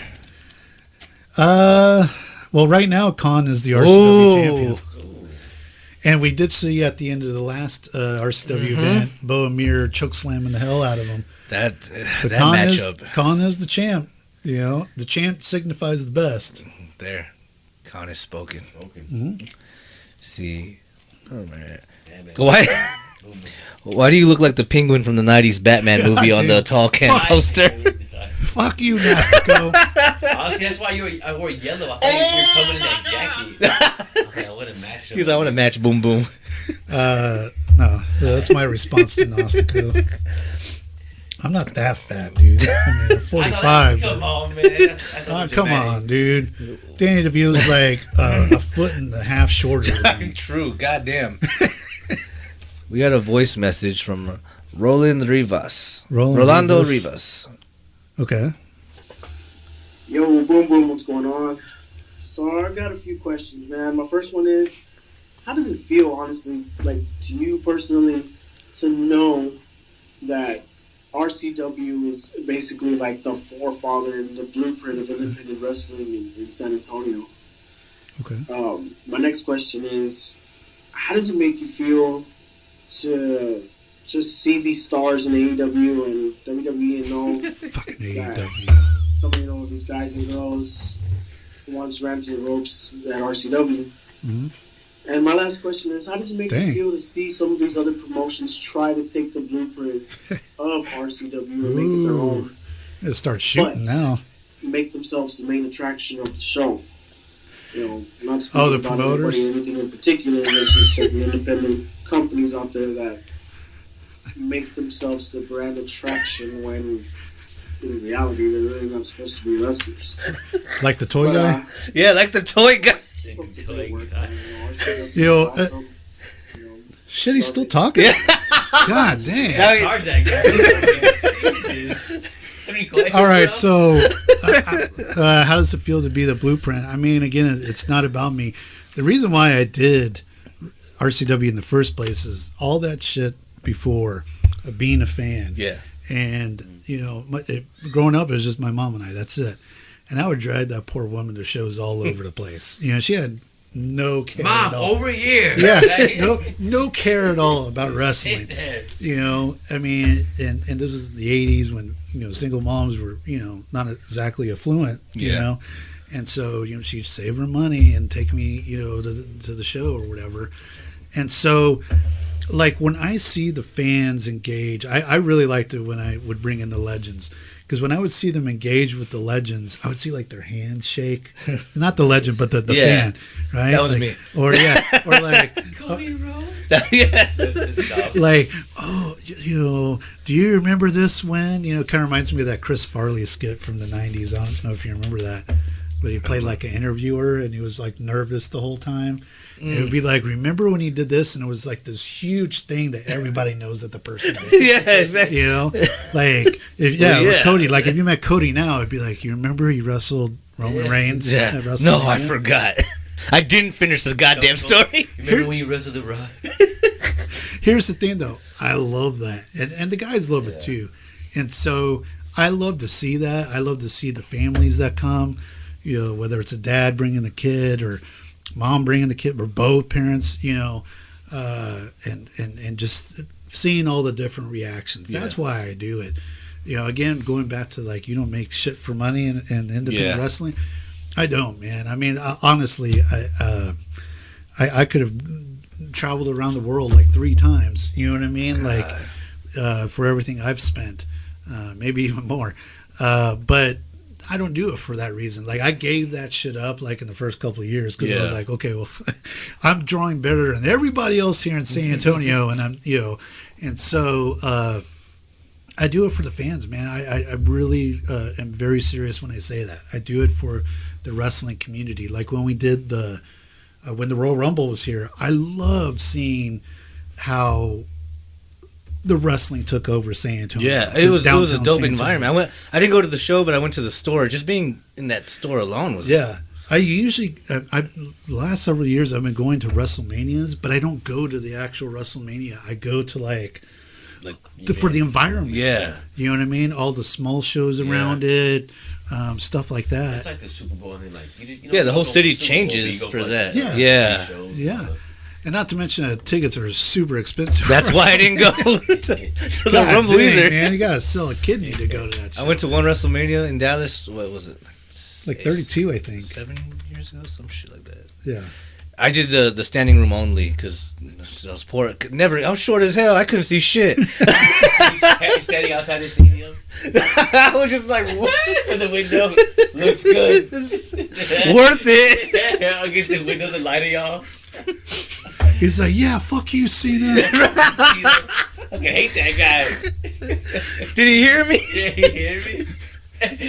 Speaker 5: Well, right now, Khan is the RCW champion. And we did see at the end of the last RCW event, Bo Amir chokeslamming the hell out of him.
Speaker 2: That
Speaker 5: But
Speaker 2: matchup.
Speaker 5: Khan is the champ. The champ signifies the best.
Speaker 2: There. Khan is spoken.
Speaker 4: Smoking.
Speaker 2: See. Oh, man.
Speaker 4: Damn it.
Speaker 2: Why do you look like the penguin from the 90s Batman movie on the
Speaker 5: dude.
Speaker 2: tall can poster?
Speaker 5: Fuck you, Nastico.
Speaker 4: Honestly, that's why I wore yellow. I thought you were coming in that jacket. I was like, I want to match them.
Speaker 2: Because I want to match Boom Boom.
Speaker 5: No, that's my response to Nastico. I'm not that fat, dude. I mean, I'm 45.
Speaker 4: Come on, man. That's
Speaker 5: Come on, dude. Danny DeVito's like a foot and a half shorter than me.
Speaker 2: True. Goddamn. We got a voice message from Rolando Rivas.
Speaker 5: Okay.
Speaker 1: Yo, boom, boom, what's going on? So I got a few questions, man. My first one is, how does it feel, honestly, like to you personally, to know that RCW is basically like the forefather and the blueprint of independent wrestling in San Antonio?
Speaker 5: Okay.
Speaker 1: My next question is, how does it make you feel to just see these stars in AEW and WWE and know
Speaker 5: Fucking
Speaker 1: that
Speaker 5: AEW.
Speaker 1: some of these guys and girls once ran through the ropes at RCW?
Speaker 5: Mhm.
Speaker 1: And my last question is, how does it make
Speaker 5: Dang.
Speaker 1: you feel to see some of these other promotions try to take the blueprint of RCW and make it their own,
Speaker 5: Let's start shooting
Speaker 1: But-
Speaker 5: now.
Speaker 1: make themselves the main attraction of the show? Not speaking
Speaker 5: Oh, the
Speaker 1: about
Speaker 5: promoters?
Speaker 1: anybody or anything in particular. There's just certain independent companies out there that make themselves the brand attraction when in reality they're really not supposed to be wrestlers.
Speaker 5: Like the toy
Speaker 1: But,
Speaker 5: guy?
Speaker 2: Yeah, like the toy guy.
Speaker 1: hope to good work, RCW
Speaker 5: Yo,
Speaker 1: is awesome.
Speaker 5: Shit, he's still talking? God damn.
Speaker 2: Now he-
Speaker 4: Charge that guy. Jesus. 3 questions,
Speaker 5: All right,
Speaker 4: bro?
Speaker 5: so how does it feel to be the blueprint? I mean, again, it's not about me. The reason why I did RCW in the first place is all that shit before being a fan.
Speaker 2: Yeah.
Speaker 5: And, growing up, it was just my mom and I. That's it. And I would drag that poor woman to shows all over the place. She had no care
Speaker 4: Mom,
Speaker 5: at all.
Speaker 4: over here.
Speaker 5: Yeah,
Speaker 4: Like,
Speaker 5: no care at all about
Speaker 4: sit
Speaker 5: wrestling.
Speaker 4: there.
Speaker 5: You know, I mean, and this was the '80s when single moms were not exactly affluent. You
Speaker 3: Yeah.
Speaker 5: know, and so she'd save her money and take me to the show or whatever. And so, like when I see the fans engage, I really liked it when I would bring in the legends. Because when I would see them engage with the legends, I would see like their hands shake. Not the legend, but the
Speaker 2: Yeah.
Speaker 5: fan, right?
Speaker 2: That was
Speaker 5: like,
Speaker 2: me.
Speaker 5: Or like,
Speaker 4: Cody Rhodes.
Speaker 2: Yeah.
Speaker 4: This stuff.
Speaker 5: like, oh, do you remember this when? Kind of reminds me of that Chris Farley skit from the 90s. I don't know if you remember that. But he played like an interviewer and he was like nervous the whole time. And it would be like, remember when he did this? And it was like this huge thing that everybody knows that the person did.
Speaker 2: Yeah, exactly.
Speaker 5: Like, with Cody, like if you met Cody now, it'd be like, you remember he wrestled Roman Reigns
Speaker 2: Yeah.
Speaker 5: at
Speaker 2: No,
Speaker 5: WrestleMania?
Speaker 2: I forgot. I didn't finish the goddamn story.
Speaker 4: Remember when you wrestled the Rock?
Speaker 5: Here's the thing, though. I love that. And the guys love it, too. And so I love to see that. I love to see the families that come, whether it's a dad bringing the kid or mom bringing the kid or both parents, and just seeing all the different reactions. That's why I do it. Again, going back to like, you don't make shit for money in independent wrestling. I don't, man. I mean, honestly, I could have traveled around the world like 3 times. You know what I mean? Like, for everything I've spent, maybe even more. But I don't do it for that reason. Like, I gave that shit up like in the first couple of years because I was like, okay, well, I'm drawing better than everybody else here in San Antonio, and I'm, and so I do it for the fans, man. I really am very serious when I say that. I do it for the wrestling community. Like when we did when the Royal Rumble was here, I loved seeing how the wrestling took over San Antonio.
Speaker 2: Yeah, it was a
Speaker 5: downtown
Speaker 2: dope
Speaker 5: San
Speaker 2: environment. I didn't go to the show, but I went to the store. Just being in that store alone was
Speaker 5: I usually the last several years I've been going to WrestleManias, but I don't go to the actual WrestleMania. I go to for the environment.
Speaker 2: Yeah,
Speaker 5: you know what I mean. All the small shows around it, stuff like that.
Speaker 4: It's like the Super Bowl. And like,
Speaker 2: the whole city changes for that. Yeah.
Speaker 5: And not to mention that tickets are super expensive.
Speaker 2: That's why I didn't go to the Rumble either.
Speaker 5: Man, you gotta sell a kidney to go to that show.
Speaker 2: I went to one WrestleMania in Dallas. What was it?
Speaker 5: Like 32, I think.
Speaker 2: 7 years ago, some shit like that.
Speaker 5: Yeah.
Speaker 2: I did the standing room only because I was poor. I was short as hell. I couldn't see shit.
Speaker 4: Standing outside the stadium.
Speaker 2: I was just like, what?
Speaker 4: For the window. Looks good.
Speaker 2: Worth it.
Speaker 4: Against the windows and light of y'all.
Speaker 5: He's like, yeah, fuck you, Cena.
Speaker 4: I fucking hate that guy.
Speaker 2: Did he hear me?
Speaker 4: Yeah, he hear me?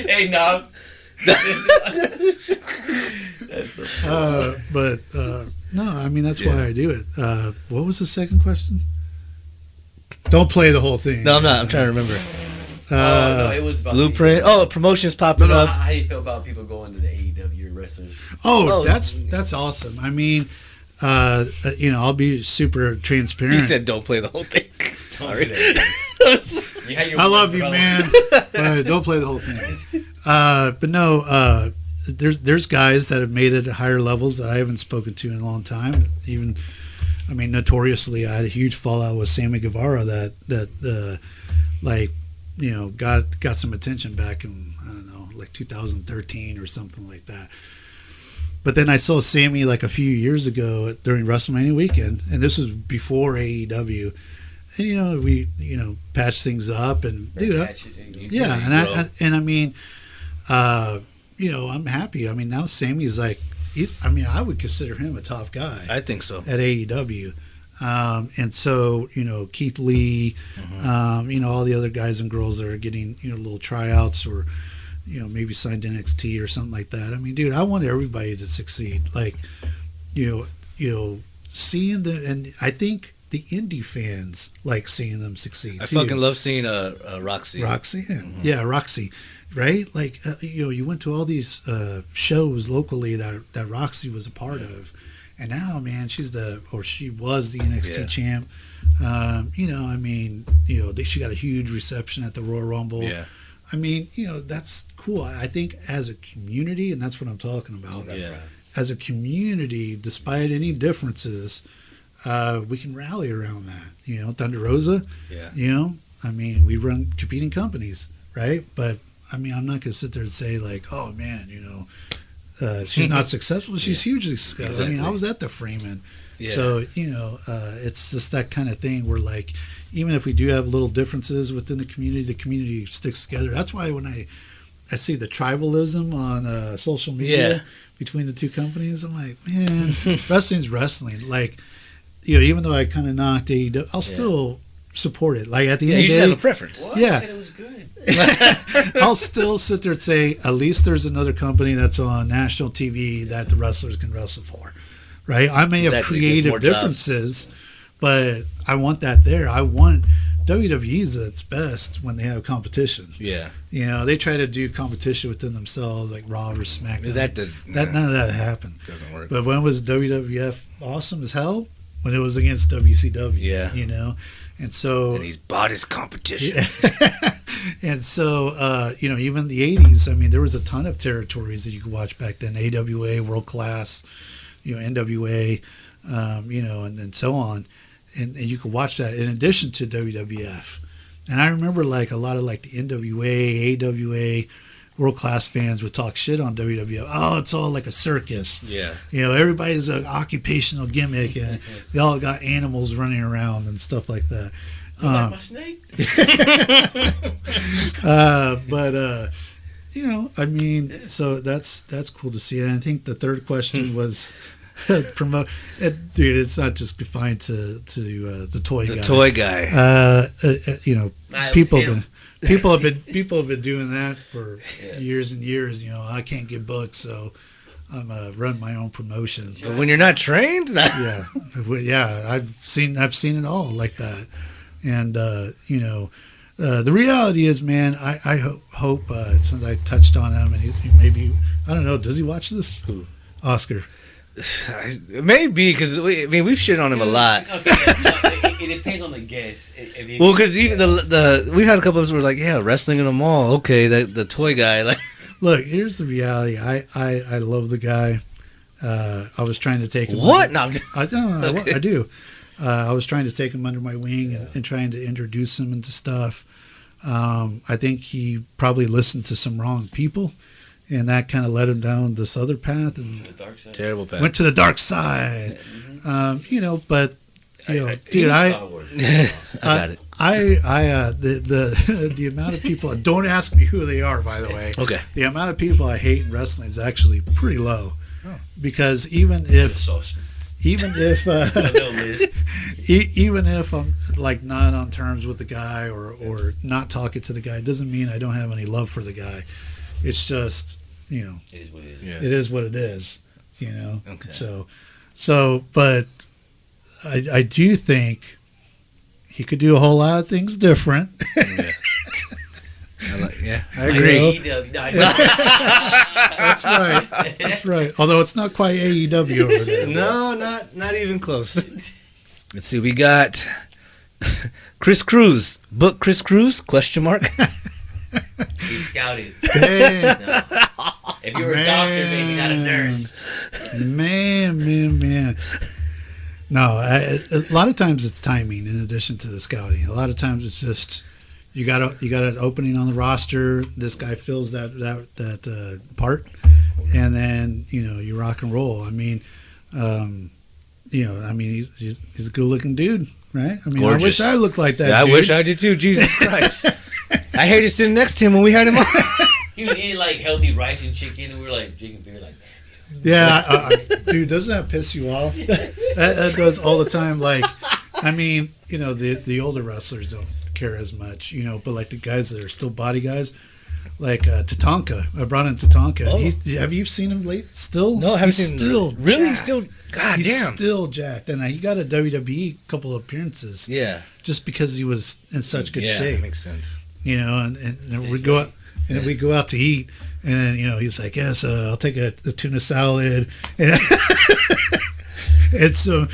Speaker 4: Hey, no.
Speaker 5: No, I mean, that's why I do it. What was the second question? Don't play the whole thing.
Speaker 2: No, I'm not. I'm trying to remember.
Speaker 4: No, it was about
Speaker 2: Blueprint. Promotions popping up.
Speaker 4: How do you feel about people going to the AEW wrestlers?
Speaker 5: That's awesome. I mean, I'll be super transparent.
Speaker 2: He said, "Don't play the whole thing." Sorry.
Speaker 5: I love you, man. But don't play the whole thing. But no, there's guys that have made it at higher levels that I haven't spoken to in a long time. Even, I mean, notoriously, I had a huge fallout with Sammy Guevara that got some attention back in, I don't know, like 2013 or something like that. But then I saw Sammy like a few years ago during WrestleMania weekend, and this was before AEW. And we patched things up, and dude, I mean, I'm happy. I mean, now Sammy's like I would consider him a top guy.
Speaker 2: I think so
Speaker 5: at AEW, and so Keith Lee, all the other guys and girls that are getting little tryouts or maybe signed to NXT or something like that. I mean, dude, I want everybody to succeed. Like, seeing and I think the indie fans like seeing them succeed.
Speaker 2: I fucking love seeing Roxy.
Speaker 5: Yeah, Roxy, right? Like you went to all these shows locally that Roxy was a part of, and now, man, she was the NXT champ. I mean, she got a huge reception at the Royal Rumble.
Speaker 2: Yeah.
Speaker 5: I mean, that's cool. I think as a community, and that's what I'm talking about.
Speaker 4: Yeah.
Speaker 5: as a community, despite any differences, we can rally around that. You know, Thunder Rosa.
Speaker 4: Yeah.
Speaker 5: You know, I mean, we run competing companies, right? But I mean, I'm not going to sit there and say like, oh man, you know, she's not successful. She's hugely successful.
Speaker 4: Exactly.
Speaker 5: I mean, I was at the Freeman.
Speaker 2: Yeah.
Speaker 5: So, you know, it's just that kind of thing where, like, even if we do have little differences within the community sticks together. That's why when I see the tribalism on social media between the two companies, I'm like, man, wrestling's wrestling. Like, you know, even though I kind of knocked AEW, I'll still support it. Like, at the end
Speaker 2: you
Speaker 5: of
Speaker 2: just
Speaker 5: the
Speaker 2: have
Speaker 5: day,
Speaker 2: a preference.
Speaker 4: What?
Speaker 5: Yeah.
Speaker 4: I said it was good.
Speaker 5: I'll still sit there and say, at least there's another company that's on national TV that the wrestlers can wrestle for. Right? I may have
Speaker 3: Exactly, gives more
Speaker 5: creative
Speaker 3: jobs.
Speaker 5: differences, but I want that there. I want WWE's at its best when they have competition.
Speaker 2: Yeah.
Speaker 5: You know, they try to do competition within themselves, like Raw or SmackDown.
Speaker 2: That
Speaker 5: None of that happened.
Speaker 2: doesn't work.
Speaker 5: But when was WWF awesome as hell? When it was against WCW.
Speaker 2: Yeah.
Speaker 5: You know? And so...
Speaker 2: And he's bought his competition.
Speaker 5: And so, you know, even the 80s, I mean, there was a ton of territories that you could watch back then. AWA, World Class, you know, NWA, you know, and so on. And you could watch that in addition to WWF. And I remember, like, a lot of, like, the NWA, AWA, World Class fans would talk shit on WWF. Oh, it's all like a circus.
Speaker 2: Yeah.
Speaker 5: You know, everybody's an occupational gimmick, and they all got animals running around and stuff like that.
Speaker 4: You like my snake?
Speaker 5: But you know, I mean, so that's cool to see. And I think the third question was promote. Dude, it's not just confined to the toy guy.
Speaker 2: The toy guy.
Speaker 5: You know,
Speaker 4: Nah, it was
Speaker 5: people
Speaker 4: him.
Speaker 5: have been doing that for years and years. You know, I can't get booked, so I'm run my own promotion.
Speaker 2: But when you're not trained,
Speaker 5: Yeah, I've seen it all like that. And you know, the reality is, man, I hope since I touched on him, and he maybe, I don't know, does he watch this?
Speaker 2: Who?
Speaker 5: Oscar.
Speaker 2: maybe because we've shit on him a lot.
Speaker 4: Okay, it depends on the guest.
Speaker 2: Well, because even the we've had a couple of us where like, yeah, wrestling in the mall. Okay, the toy guy. Like,
Speaker 5: Look, here's the reality. I love the guy. I was trying to take him.
Speaker 2: what? No, I'm just,
Speaker 5: I do. I was trying to take him under my wing and trying to introduce him into stuff. I think he probably listened to some wrong people, and that kind of led him down this other path and
Speaker 4: the dark side.
Speaker 2: terrible path.
Speaker 5: went to the dark side. You know, but you know, dude,
Speaker 4: Star Wars.
Speaker 2: I got it.
Speaker 5: the amount of people. Don't ask me who they are, by the way.
Speaker 2: Okay.
Speaker 5: The amount of people I hate in wrestling is actually pretty low, because even if even if I'm like not on terms with the guy or not talking to the guy, it doesn't mean I don't have any love for the guy. It's just, you know,
Speaker 4: It is what it is.
Speaker 2: Yeah.
Speaker 5: it is what it is, you know.
Speaker 2: Okay.
Speaker 5: So, but I do think he could do a whole lot of things different.
Speaker 2: I agree.
Speaker 5: That's right. That's right. Although it's not quite AEW over there.
Speaker 2: No, not even close. Let's see. We got Chris Cruz. Book Chris Cruz? Question mark.
Speaker 4: He's scouted.
Speaker 5: Hey,
Speaker 4: If you were a doctor, maybe not a nurse.
Speaker 5: man. No, a lot of times it's timing in addition to the scouting. A lot of times it's just you got an opening on the roster. This guy fills that part, and then you know you rock and roll. I mean, he's a good looking dude, right? I mean,
Speaker 2: Gorgeous.
Speaker 5: I wish I looked like that.
Speaker 2: Yeah, I
Speaker 5: dude.
Speaker 2: wish I did too. Jesus Christ. I hated sitting next to him when we had him on.
Speaker 4: He was eating like healthy rice and chicken, and we were like drinking beer like that.
Speaker 5: Yeah, dude, doesn't that piss you off? That does all the time. Like, I mean, you know, the older wrestlers don't care as much, you know, but like the guys that are still body guys, like Tatanka. I brought in Tatanka.
Speaker 2: Oh.
Speaker 5: Have you seen him late? Still?
Speaker 2: No, I haven't
Speaker 5: He's
Speaker 2: seen
Speaker 5: still
Speaker 2: him. Really? He's
Speaker 5: jacked.
Speaker 2: still. God
Speaker 5: He's
Speaker 2: damn.
Speaker 5: still jacked, and he got a WWE couple of appearances
Speaker 2: Yeah.
Speaker 5: just because he was in such good
Speaker 2: Yeah,
Speaker 5: shape.
Speaker 2: makes sense.
Speaker 5: You know, and we go out and we go out to eat, and you know he's like, yes, I'll take a tuna salad, and it's a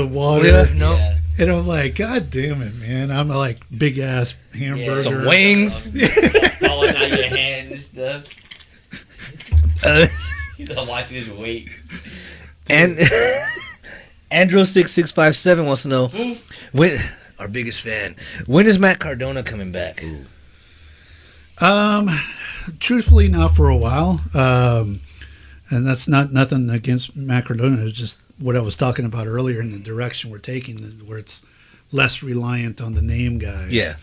Speaker 5: water,
Speaker 2: Yeah, no.
Speaker 4: Yeah.
Speaker 5: and I'm like, God damn it, man! I'm like big ass hamburger,
Speaker 2: Some wings.
Speaker 4: Falling out of your hands and stuff. He's not watching his weight.
Speaker 2: And Andro6657 wants to know when, our biggest fan, when is Matt Cardona coming back?
Speaker 4: Ooh.
Speaker 5: Truthfully, not for a while. And that's nothing against Matt Cardona. It's just what I was talking about earlier in the direction we're taking, where it's less reliant on the name guys.
Speaker 2: Yeah.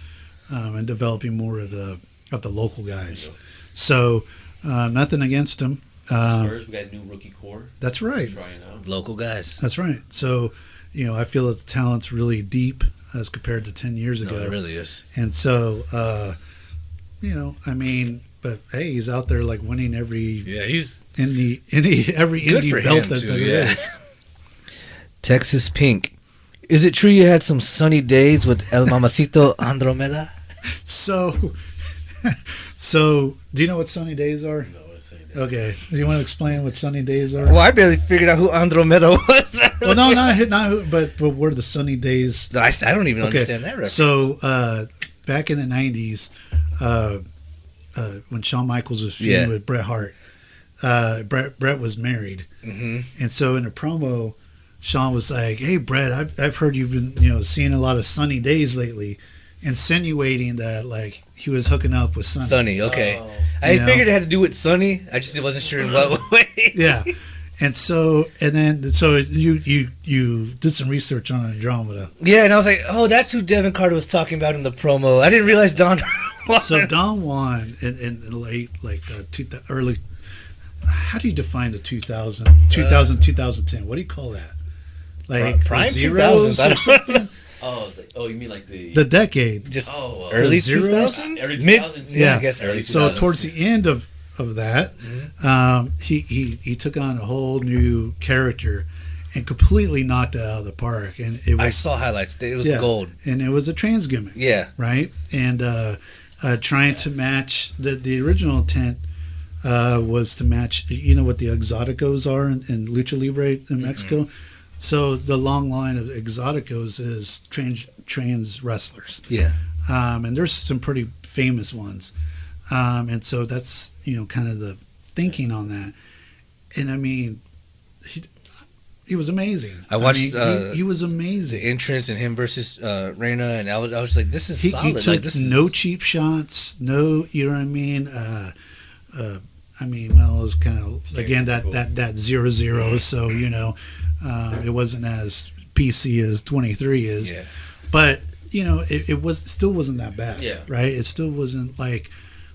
Speaker 5: And developing more of the local guys. So nothing against them.
Speaker 4: Spurs, we got a new rookie core.
Speaker 5: That's right.
Speaker 4: Trying out.
Speaker 2: Local guys.
Speaker 5: That's right. So, I feel that the talent's really deep as compared to 10 years ago.
Speaker 2: No, it really is.
Speaker 5: And so, but hey, he's out there like winning every
Speaker 2: he's
Speaker 5: every
Speaker 2: good
Speaker 5: indie
Speaker 2: for
Speaker 5: belt
Speaker 2: him
Speaker 5: that
Speaker 2: too,
Speaker 5: there
Speaker 2: yeah.
Speaker 5: is.
Speaker 2: Texas Pink. Is it true you had some sunny days with El Mamacito Andromeda?
Speaker 5: So, do you know what sunny days are?
Speaker 4: No, it's saying that.
Speaker 5: Okay, do you want to explain what sunny days are?
Speaker 2: Well, I barely figured out who Andromeda was.
Speaker 5: Well, not who, but where the sunny days.
Speaker 2: I don't even understand that reference.
Speaker 5: So, back in the 90s, when Shawn Michaels was feuding with Bret Hart, Bret was married.
Speaker 2: Mm-hmm.
Speaker 5: And so in a promo, Shawn was like, "Hey, Bret, I've heard you've been seeing a lot of sunny days lately," insinuating that like he was hooking up with Sonny.
Speaker 2: Sonny, okay.
Speaker 4: Oh.
Speaker 2: I figured it had to do with Sonny. I just wasn't sure in what way.
Speaker 5: Yeah. And so you did some research on Andromeda.
Speaker 2: Yeah, and I was like, oh, that's who Devin Carter was talking about in the promo. I didn't realize Don won.
Speaker 5: So Don won in late early. How do you define the 2010? What do you call that? Like
Speaker 2: prime
Speaker 5: zeros
Speaker 2: 2000s
Speaker 5: or something?
Speaker 4: You mean like the
Speaker 5: decade.
Speaker 2: Just
Speaker 4: Oh,
Speaker 2: early
Speaker 5: zeros?
Speaker 2: 2000s?
Speaker 4: Early
Speaker 2: Mid?
Speaker 4: 2000s?
Speaker 2: Yeah,
Speaker 5: Yeah.
Speaker 2: I guess early 2000s.
Speaker 5: So towards the end of that, he took on a whole new character and completely knocked it out of the park. And it was
Speaker 2: I saw highlights. It was gold.
Speaker 5: and it was a trans gimmick.
Speaker 2: Yeah.
Speaker 5: Right, and trying to match the original intent was to match what the exoticos are in lucha libre in Mexico. So the long line of exoticos is trans wrestlers.
Speaker 2: Yeah.
Speaker 5: And there's some pretty famous ones. And so that's kind of the thinking on that. And I mean, he was amazing.
Speaker 2: I watched
Speaker 5: he was amazing.
Speaker 2: the entrance and him versus Reina, and I was just like, this is solid.
Speaker 5: He took
Speaker 2: like, this is
Speaker 5: no cheap shots. No, you know what I mean. Well, it was kind of again that 0-0. So it wasn't as PC as 23 is.
Speaker 2: Yeah.
Speaker 5: But it still wasn't that bad.
Speaker 4: Yeah.
Speaker 5: Right. It still wasn't like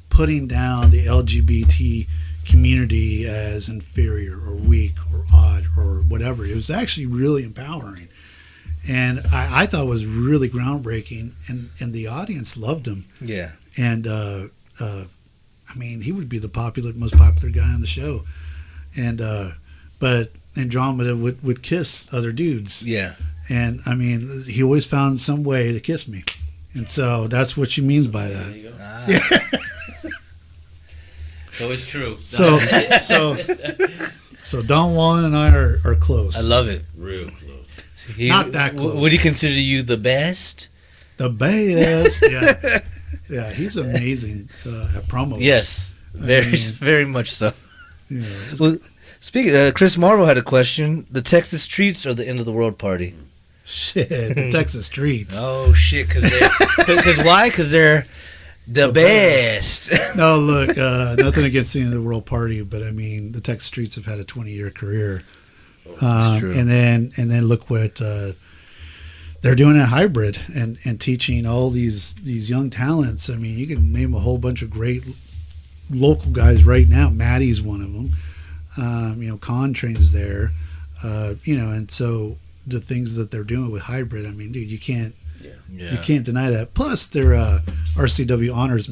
Speaker 5: putting down the LGBT community as inferior or weak or odd or whatever. It was actually really empowering. And I thought it was really groundbreaking, and the audience loved him.
Speaker 2: Yeah.
Speaker 5: And he would be the most popular guy on the show. And but Andromeda would kiss other dudes.
Speaker 2: Yeah.
Speaker 5: And he always found some way to kiss me. And so that's what she means by
Speaker 4: There
Speaker 5: that.
Speaker 4: you go.
Speaker 2: Ah.
Speaker 4: So it's true.
Speaker 5: So Don Juan and I are close.
Speaker 2: I love it.
Speaker 4: Real close.
Speaker 5: Not that close.
Speaker 2: Would he consider you the best?
Speaker 5: The best. Yeah. Yeah, he's amazing at promos.
Speaker 2: Yes. Very much so.
Speaker 5: Yeah.
Speaker 2: Well, speaking, Chris Marvel had a question. The Texas Treats or the End of the World Party?
Speaker 5: Shit, the Texas Streets.
Speaker 2: Oh shit! Because why? Because they're the best.
Speaker 5: No, look, nothing against the End of the World Party, but the Texas Streets have had a 20-year career,
Speaker 2: true.
Speaker 5: and then look what they're doing at Hybrid and teaching all these young talents. You can name a whole bunch of great local guys right now. Maddie's one of them. Con trains there, and so the things that they're doing with Hybrid, dude, you can't deny that. Plus, they're RCW Honors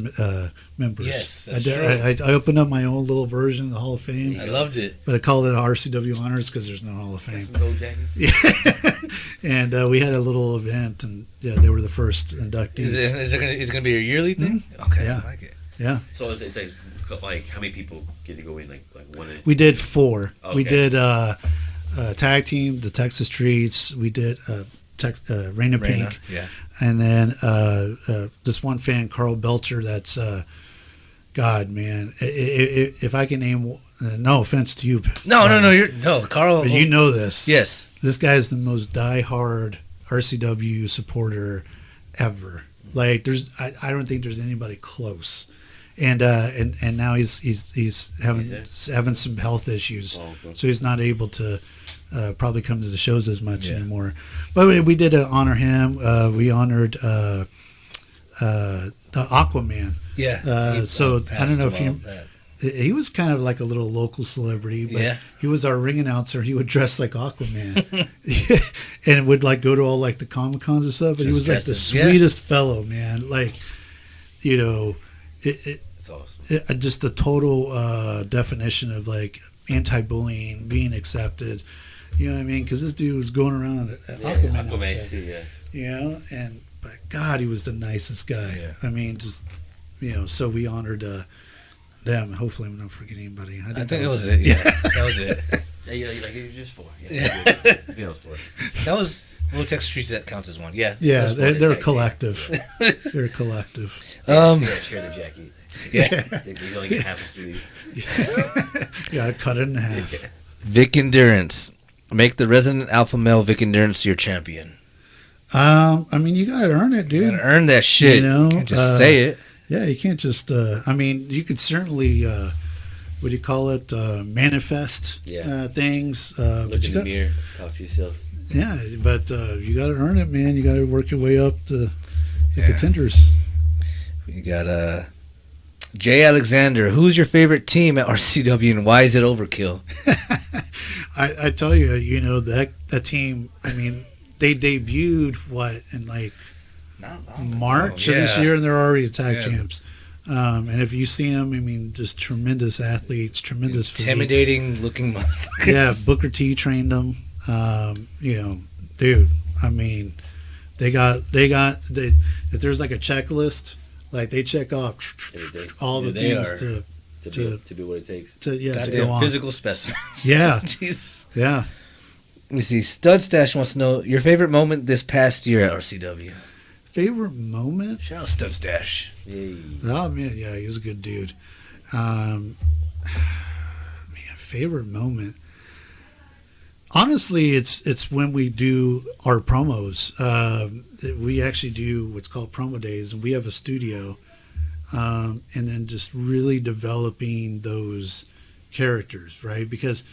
Speaker 5: members.
Speaker 2: Yes, that's
Speaker 5: I opened up my own little version of the Hall of Fame.
Speaker 2: I loved it.
Speaker 5: But I called it RCW Honors because there's no Hall of Fame.
Speaker 4: Some gold jackets.
Speaker 5: And we had a little event, and they were the first inductees.
Speaker 2: Is it gonna be a yearly thing? Okay,
Speaker 5: Yeah.
Speaker 2: I like it.
Speaker 5: Yeah.
Speaker 4: So it's like how many people get to go in? Like one.
Speaker 5: We did 4.
Speaker 4: Okay.
Speaker 5: We did tag team, the Texas Streets. We did Reina Pink.
Speaker 2: Yeah.
Speaker 5: And then this one fan, Carl Belcher, that's God, man, if I can name, no offense to you,
Speaker 2: No, Carl.
Speaker 5: but you know this.
Speaker 2: Yes.
Speaker 5: This guy is the most diehard RCW supporter ever. Like, I don't think there's anybody close. And now he's having some health issues, so he's not able to probably come to the shows as much anymore. But we did honor him. We honored the Aquaman.
Speaker 2: Yeah.
Speaker 5: So I don't know if you. He was kind of like a little local celebrity, but he was our ring announcer. He would dress like Aquaman, and would like go to all like the Comic Cons and stuff. But he was like the sweetest fellow, man. Like, you know,
Speaker 4: It's awesome.
Speaker 5: Just the total definition of like anti-bullying, being accepted. You know what I mean? Because this dude was going around at Aquaman outfit,
Speaker 4: too,
Speaker 5: you know, but God, he was the nicest guy.
Speaker 4: Yeah.
Speaker 5: I mean, just, you know, so we honored them. Hopefully, I'm not forgetting anybody.
Speaker 2: I think that was it. Yeah, that was it.
Speaker 4: Yeah, you like it was just 4.
Speaker 2: Yeah.
Speaker 4: That was 4.
Speaker 2: That was We'll Tech Streets. That counts as one. Yeah.
Speaker 5: Yeah, they're a
Speaker 4: tag
Speaker 5: collective. They're a collective.
Speaker 4: They gotta share the jacket.
Speaker 2: Yeah.
Speaker 4: They only get half a sleeve.
Speaker 5: You gotta cut it in half.
Speaker 2: Vic Endurance. Make the resident alpha male Vic Endurance your champion.
Speaker 5: I mean, you gotta earn it, dude.
Speaker 2: You gotta earn that shit.
Speaker 5: You know,
Speaker 2: you can't just say it.
Speaker 5: Yeah, you can't just. I mean, you could certainly. What do you call it? Manifest things.
Speaker 4: Look
Speaker 5: But
Speaker 4: in the mirror, talk to yourself.
Speaker 5: Yeah, but you got to earn it, man. You got to work your way up to the contenders.
Speaker 2: We got Jay Alexander. Who's your favorite team at RCW and why is it overkill?
Speaker 5: I tell you, you know, that team. I mean, they debuted in like March of this year, and they're already tag champs. And if you see them, I mean, just tremendous athletes, tremendous
Speaker 2: intimidating
Speaker 5: physiques.
Speaker 2: Looking motherfuckers.
Speaker 5: Yeah, Booker T trained them. You know, dude. I mean, they if there's like a checklist, like they check off all the things
Speaker 4: to be what it takes.
Speaker 5: To go on.
Speaker 2: Physical specimen.
Speaker 5: Yeah.
Speaker 2: Jeez.
Speaker 5: Yeah.
Speaker 2: Let me see. Stud Stash wants to know your favorite moment this past year at RCW.
Speaker 5: Favorite moment?
Speaker 2: Shout out Stud Stash.
Speaker 4: Yay.
Speaker 5: Oh man, yeah, he's a good dude. Man, favorite moment. Honestly, it's when we do our promos. We actually do what's called promo days, and we have a studio, and then just really developing those characters, right? Because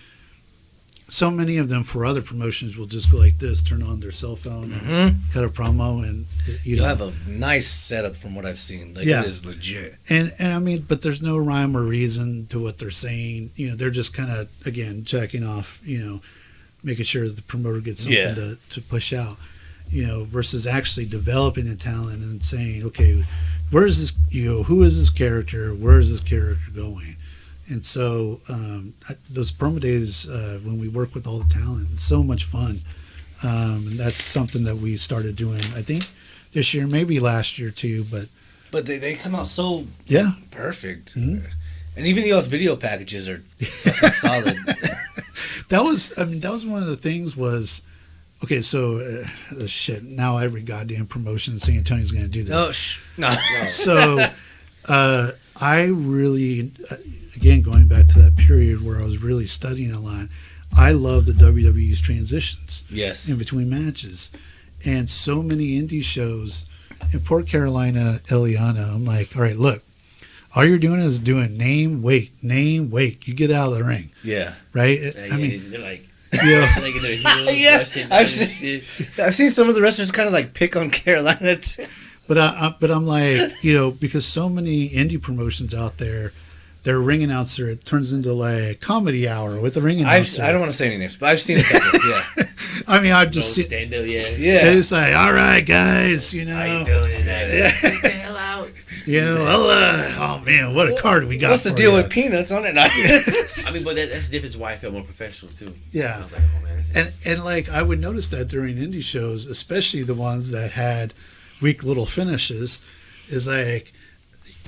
Speaker 5: so many of them for other promotions will just go like this, turn on their cell phone, and cut a promo, and
Speaker 2: you have a nice setup from what I've seen. Like, it is legit.
Speaker 5: And I mean, but there's no rhyme or reason to what they're saying. You know, they're just kind of, again, checking off, you know, making sure that the promoter gets something to push out, you know, versus actually developing the talent and saying, okay, where is this, you know, who is this character? Where is this character going? And so those promo days, when we work with all the talent, it's so much fun. And that's something that we started doing, I think, this year, maybe last year too. But
Speaker 2: they come out so perfect.
Speaker 5: Mm-hmm.
Speaker 2: And even y'all's video packages are fucking solid.
Speaker 5: That was one of the things was, okay, so shit, now every goddamn promotion in San Antonio's going to do this.
Speaker 2: No.
Speaker 5: So I really, again, going back to that period where I was really studying a lot, I love the WWE's transitions in between matches. And so many indie shows in Port Carolina, Eliana, I'm like, all right, look, all you're doing is doing name, wait. You get out of the ring.
Speaker 2: Yeah.
Speaker 5: Right?
Speaker 4: I mean, they're like,
Speaker 2: yeah. I've seen some of the wrestlers kind of like pick on Carolina too.
Speaker 5: But I'm like, you know, because so many indie promotions out there, their ring announcer, it turns into like a comedy hour with the ring announcer.
Speaker 2: I don't want to say any names, but I've seen it. Yeah.
Speaker 5: I mean, I've just seen.
Speaker 4: Stand up, yeah.
Speaker 5: It's like, all right, guys, you know.
Speaker 4: How you feeling today? Get the hell out.
Speaker 5: You know, oh man, what a card we got.
Speaker 2: What's the deal with peanuts on it?
Speaker 4: I mean, but that's the difference why I felt more professional too.
Speaker 5: Yeah.
Speaker 4: I was like, oh man.
Speaker 5: And like I would notice that during indie shows, especially the ones that had weak little finishes, is like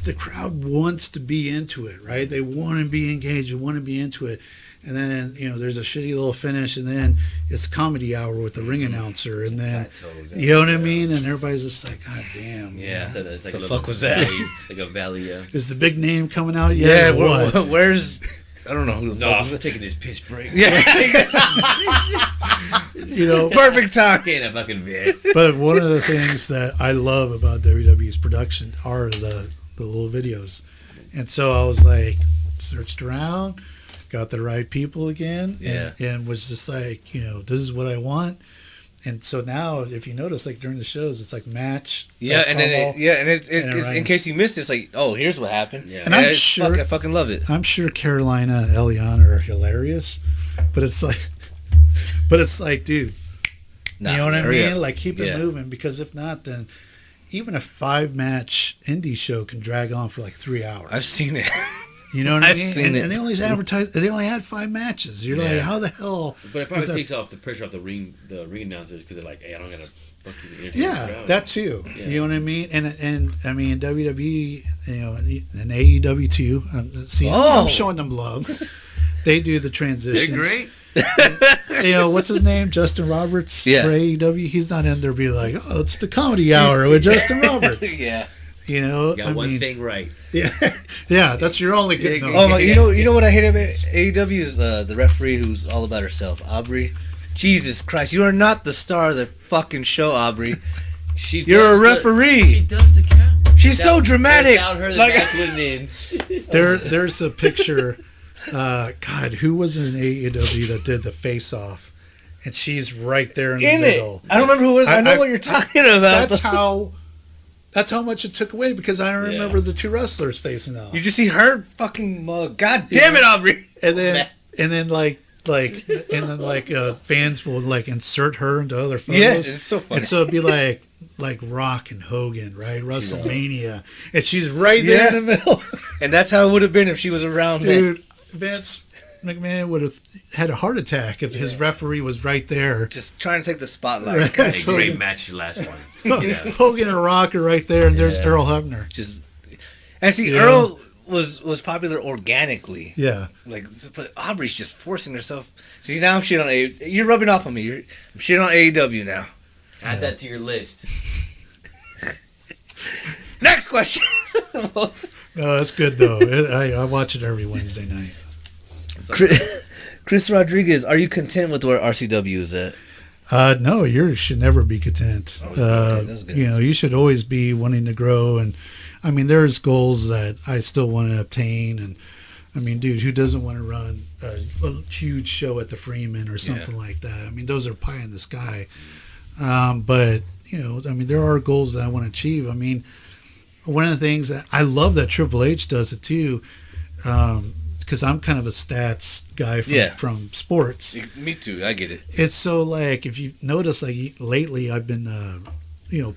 Speaker 5: the crowd wants to be into it, right? They want to be engaged, they want to be into it. And then, there's a shitty little finish, and then it's comedy hour with the ring announcer, and then, you know what I mean? And everybody's just like, God damn.
Speaker 4: Yeah, it's like
Speaker 2: the
Speaker 4: a
Speaker 2: fuck was that?
Speaker 4: Like a valley.
Speaker 5: Is the big name coming out yet?
Speaker 2: Yeah, where's... I don't know who the
Speaker 4: No,
Speaker 2: fuck
Speaker 4: I'm
Speaker 2: was
Speaker 4: taking this piss break.
Speaker 2: Yeah. Perfect time.
Speaker 4: Can't a fucking vid.
Speaker 5: But one of the things that I love about WWE's production are the little videos. And so I was like, searched around, got the right people again, and was just like, this is what I want. And so now, if you notice, like during the shows, it's like match.
Speaker 2: Yeah, and then it's
Speaker 5: right.
Speaker 2: in case you missed it, it's like, oh, here's what happened.
Speaker 4: Yeah.
Speaker 5: And I'm sure
Speaker 2: I fucking love it.
Speaker 5: I'm sure Carolina, Eliana are hilarious, but it's like, dude,
Speaker 2: Nah,
Speaker 5: you know what I
Speaker 2: hurry
Speaker 5: mean?
Speaker 2: up.
Speaker 5: Like keep it moving, because if not, then even a 5-match indie show can drag on for like 3 hours.
Speaker 2: I've seen it.
Speaker 5: You know what I
Speaker 2: I've
Speaker 5: mean?
Speaker 2: seen it.
Speaker 5: And they only advertised. They only had 5 matches. You're like, how the hell?
Speaker 4: But it probably takes off the pressure off the ring announcers, because they're like, hey, I don't gotta fucking entertain this crowd.
Speaker 5: That too.
Speaker 4: Yeah.
Speaker 5: You know what I mean? And I mean WWE, and AEW too. I'm showing them love. They do the transitions.
Speaker 4: They're great.
Speaker 5: What's his name? Justin Roberts for
Speaker 2: Yeah.
Speaker 5: AEW. He's not in there be like, oh, it's the comedy hour with Justin Roberts.
Speaker 2: Yeah.
Speaker 4: Got one thing right.
Speaker 5: Yeah, that's your only good note.
Speaker 2: Oh my! You know what I hate about AEW is the referee who's all about herself, Aubrey. Jesus Christ, you are not the star of the fucking show, Aubrey. You're a referee.
Speaker 4: She does the count.
Speaker 2: She's so dramatic.
Speaker 4: Without her, the match wouldn't end.
Speaker 5: There's a picture. God, who was in AEW that did the face off? And she's right there in the middle.
Speaker 2: I don't remember who it was. I know what you're talking about.
Speaker 5: That's how much it took away, because I don't remember the 2 wrestlers facing off.
Speaker 2: You just see her fucking mug. God damn it, Aubrey.
Speaker 5: And then fans will like insert her into other photos.
Speaker 2: Yeah, it's so funny.
Speaker 5: And so it'd be like Rock and Hogan, right? WrestleMania, and she's right there in the middle.
Speaker 2: And that's how it would have been if she was around.
Speaker 5: Dude, Vince McMahon would have had a heart attack if his referee was right there.
Speaker 2: Just trying to take the spotlight.
Speaker 5: Right.
Speaker 4: Hey,
Speaker 5: So-
Speaker 4: great match, the last one.
Speaker 5: Hogan and Rock are right there, and there's Earl Hebner.
Speaker 2: And see, Earl was popular organically.
Speaker 5: Yeah.
Speaker 2: But Aubrey's just forcing herself. See, now I'm shitting on AEW. You're rubbing off on me. I'm shitting on AEW now.
Speaker 4: Add that to your list.
Speaker 2: Next question.
Speaker 5: No, that's good though. I watch it every Wednesday night.
Speaker 2: Chris Rodriguez, are you content with where RCW is at?
Speaker 5: No, you should never be content.
Speaker 2: That's good.
Speaker 5: You should always be wanting to grow. And I mean, there's goals that I still want to obtain. And I mean, dude, who doesn't want to run a huge show at the Freeman or something like that? I mean, those are pie in the sky. But I mean, there are goals that I want to achieve. I mean, one of the things that I love that Triple H does it too. Because I'm kind of a stats guy from sports.
Speaker 2: Me too. I get it.
Speaker 5: It's so like, if you notice, like lately I've been,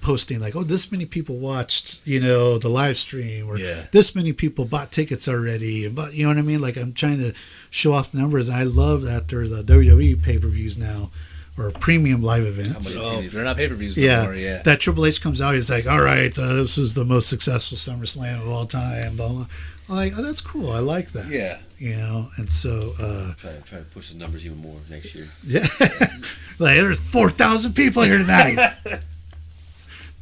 Speaker 5: posting like, oh, this many people watched, the live stream, or this many people bought tickets already, and you know what I mean? Like I'm trying to show off numbers. And I love after the WWE pay-per-views now, or premium live events.
Speaker 2: They're not pay-per-views anymore. Yeah.
Speaker 5: That Triple H comes out, he's like, all right, this is the most successful SummerSlam of all time. Blah, blah. I'm like, oh, that's cool. I like that.
Speaker 2: Yeah.
Speaker 5: And so
Speaker 4: Try to push the numbers even more next year.
Speaker 5: Yeah. Like there's 4,000 people here tonight.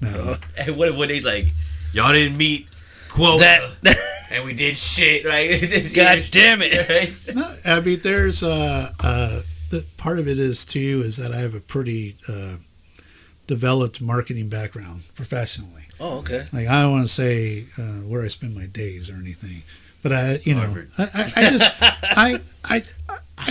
Speaker 5: No.
Speaker 4: And what they like? Y'all didn't meet quota, and we did shit, right?
Speaker 2: God damn it!
Speaker 4: Right?
Speaker 5: No, I mean, there's the part of it is too is that I have a pretty developed marketing background professionally.
Speaker 2: Oh, okay.
Speaker 5: Like I don't want to say where I spend my days or anything, but I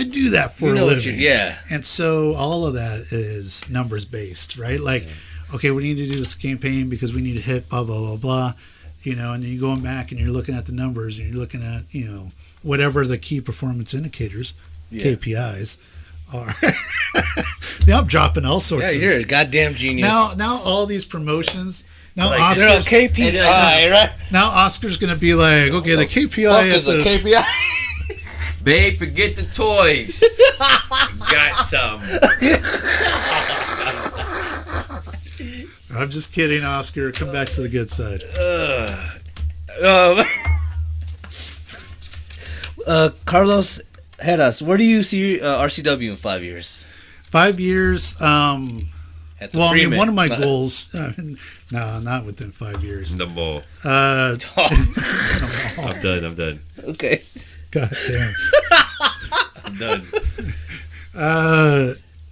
Speaker 5: do that for a living. And so all of that is numbers based, right? Like, okay, we need to do this campaign because we need to hit blah, blah, blah, blah, and then you're going back and you're looking at the numbers and you're looking at, whatever the key performance indicators, KPIs are. I'm dropping all sorts of.
Speaker 2: Yeah, you're a goddamn genius.
Speaker 5: Now all these promotions. Now
Speaker 2: like,
Speaker 5: Oscar's
Speaker 2: KPI, right?
Speaker 5: Now Oscar's going to be like, okay, the KPI is
Speaker 2: a KPI.
Speaker 4: Babe, forget the toys. Got some.
Speaker 5: I'm just kidding, Oscar. Come back to the good side.
Speaker 2: Carlos Heras, where do you see RCW in 5 years?
Speaker 5: 5 years.
Speaker 2: At the
Speaker 5: Well, I mean,
Speaker 2: Freeman.
Speaker 5: one of my goals. No, not within 5 years.
Speaker 4: The ball.
Speaker 5: Uh,
Speaker 4: I'm done.
Speaker 2: Okay.
Speaker 5: God damn.
Speaker 4: I'm done.